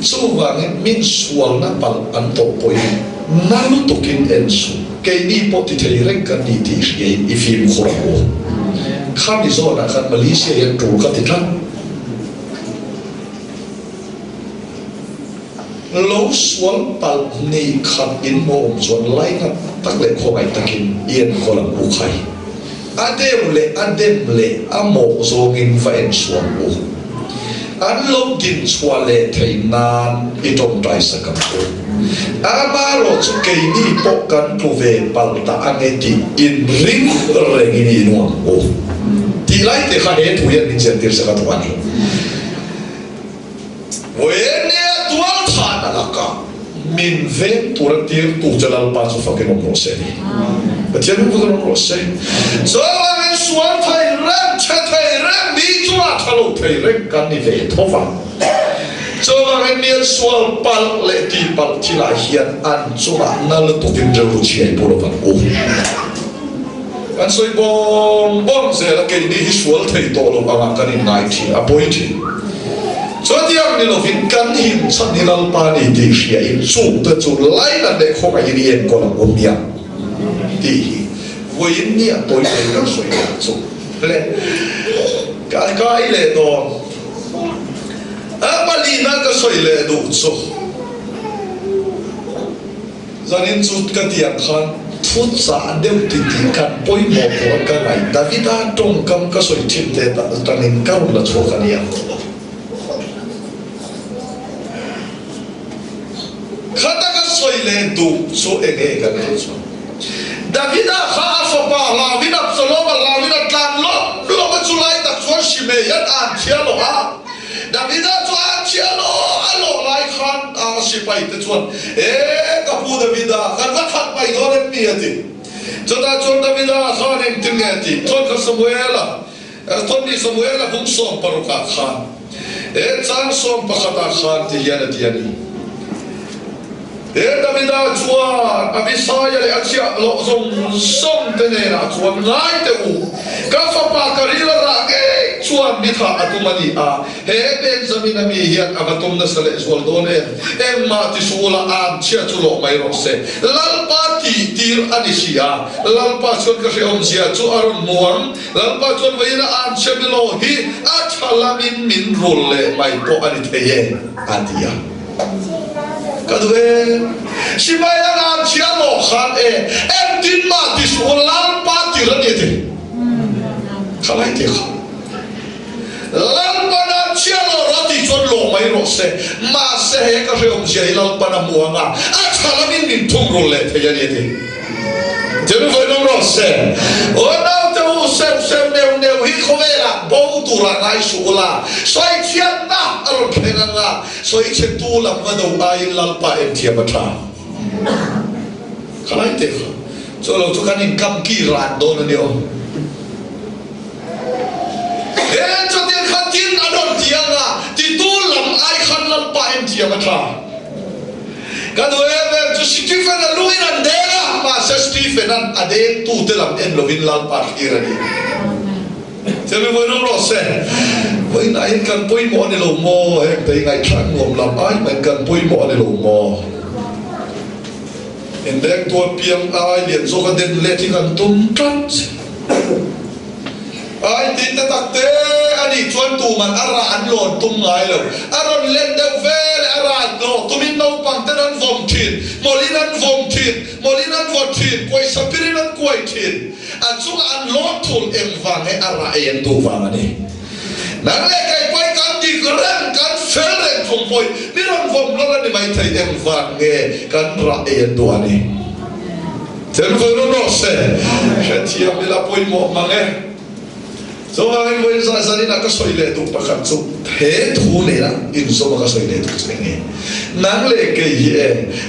số vàng min sual na pal an to poi na lu tokin en su cái ni po ti thei reng kan ni ti cái ifim khurao khám đi rồi là khám Malaysia hiện trụ các thị trấn lâu xuống bal ni khám in mồm xuống lấy nó tắc lệ khô ngày tắc in yên khô làm u khai adem lệ amo rồi in vẹn xuống u anh lâu din xóa lệ thầy nan ít trong trái sa cầm u ama rồi chú cây ni bốc căn thu về bal ta anh ấy đi in ring rèn in nuông u thì lại thì khai hết thu hiện mình sẽ tiếp sẽ các bạn đi với nè tual thà là cả mình về tu ra tiệt tu cho làm bao nhiêu phát cái nông sản đi và tiền cũng có nông sản rồi mình xuống thay răng chết thay răng đi chua thay lô thay răng cái này về thô phạm rồi mình niệm xuống bal lệ thì bal chỉ là hiện ăn chua nó là tu kiến rau chia bồ đồ vàng ô anh soi bom bom sẽ là cái đi xuống thầy tổ lộc anh cái này ngay thì apoi thì cho tiang ni lo vin kan him chan ni lal pa ni ti hria in chu te chu lai na de khong ai ni en ko la om dia ti với nghĩa tôi thấy nó soi chụp lệ cái lệ đó Balina cái soi lệ đủ chụp cho nên chút cái tiếng khan phút giả đều thì kan bôi mồ của cái này David đã trong cầm cái soi chim thế ta cho nên cao là chỗ cái này khát cái soi lệ đủ số cái này David đã khá phá ba la David đã solo ba la David đã làm lo mà chú lại đặt xuống xí mê yết ăn chia lo ha David đã cho ăn chia lo alo lại khan xí bay tự chuan cái phụ David đã khăn vắt khăn bay đó lên miệt đi cho ta cho David đã khan em tiếng nghe đi cho cái Samuel Tony Samuel cũng sống paru cả khan chang sống pa khata khan thì yên đi David đã chuan Abisai le achia lo zong som te ne na chuan ngai te u ka fa pa karila ra ke chuan mi tha atumani Benjamin ami hian avatum na sale zwaldon em ma ti sula am chia chulo mai ro se lalpa ti tir anisia lalpa chuan ka reom sia chu aron muang lalpa chuan veina am chemilo hi athalamin min rolle mai po ani theye adia kadwe simaya na chia lo khan em tin ma ti sulan pa ti ra ni te khalai te kha lan pa na chia lo ra ti chon lo mai ro se ma se he ka reom sia lan pa na muanga a chala min thung ro le te ya ni te jenu voi no ro se o na te u se neu hi khovela bo tu ra nai sula soi chian na aro phenga nga soi che tu lam va do ai lal pa em thia ba tha khalai te kha so lo chu kan in kam ki ran do na ni o cho tiền khăn tin adon tiang nga ti tu lam ai khan lal pa em thia ba tha kan we to Stephen aluin andera ma sa Stephen an ade tu te lam en lovin lal pa irani Jadi boleh proses. Boleh naik kan pui mo ni lomo, tapi ngai trang ngom lam ai main kan pui mo ni lomo. Indek tua piang ai lian so kan den leti kan tum trat. Ai tinta takte ani cuan tu man ara an lon tum ngai lo. Aron len de vel ara lo tumin nau pang tenan vom tin. Molinan vom tin, molinan vom tin, koi sapirinan koi tin. Anjung an lotul em vang he ara en tu vang ani. Nang le kai koi kan di keren kan feren vom koi. Miran vom lo ni mai thai em vang he kan ra en tu ani. Ten foi no nosse. Shatia mila poi mo mange. So ang mo sa sali na kasoile tu pakatsu he thu ne la in so ma kasoile tu tsenge nang le ke hi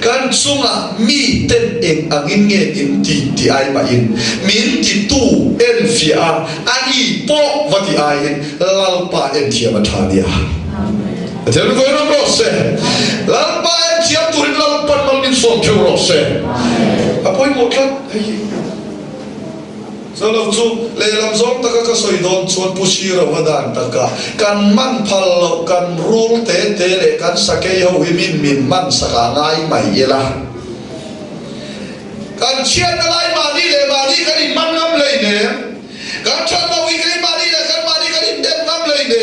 kan sunga mi ten eng angin nge in ti ai ma in min ti tu en fia ani po vati ai lal pa en tia ma thania amen tel ko no rose lal pa en tia tu lal pa mal min so ke rose apoi mo kan so lo chu le lam zong ta ka soi don chuan pushira wadan ta ka kan man phal lo kan rul te le kan sake ho hi min man saka ngai mai ela kan chian lai ma ni le ma ni kan man ngam le ne kan chan ma wi kan ma ni le kan ma ni kan dem ngam le ne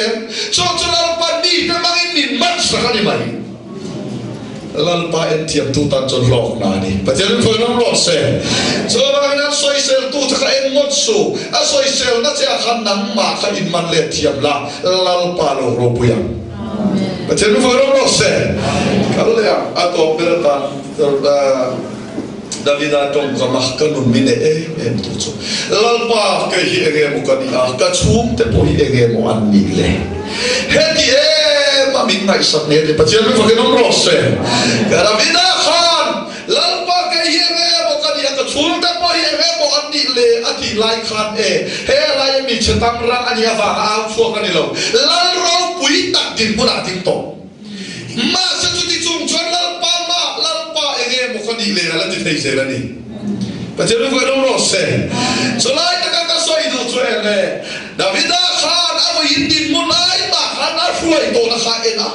so la pa ni pe ma min man saka ni mai lal pa en tiam tu tan chon lok na ni patel ko no lo se so ba na soi sel tu ta en mot su a soi sel na cha khan nang ma kha in man le tiam la lal pa lo ro pu yang amen patel ko no lo se kal ya ato beratan David atong kamah kanun mine em tu chu lal pa ke hi ege mu kan ya ka chum te po hi ege mo an ni le heti min ngai sak ne de pathian ko ke nom rose kara vida khan lal pa ke ye mo kan ya ka chul ta po ye mo an ni le ati lai khan he lai mi chetam ran ani va a chu kan lo lal ro pui tak din pura tin to ma sa chu ti chung chon lal pa mo kan ni le ala ti thei se la ni pathian ko nom rose so lai ta ka soi du chu le David khan amo indin mo lai ma khan a ruai to na kha ena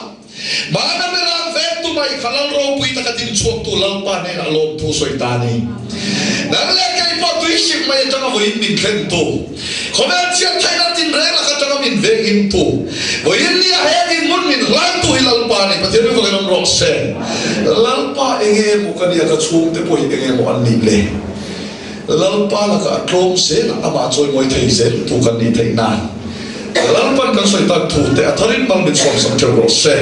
mana melang vet tu mai khalal ro pui ta katin chuak tu lal pa ne alom pu soi ta ni nang le kai po tu ship mai chẳng với mình khen tu không phải chuyện thay ra tin rẽ là các chẳng mình về in tu với in lia hết in muốn mình lang tu hilal pa này, bây giờ mình phải làm rõ lalpa enge mo kania ka chung te poi enge mo an ni le lalpa la ka trom se la ama choi moi thei se tu kan ni thei na lalpan kan soi tak thu te atharin mang min som sam ke ro se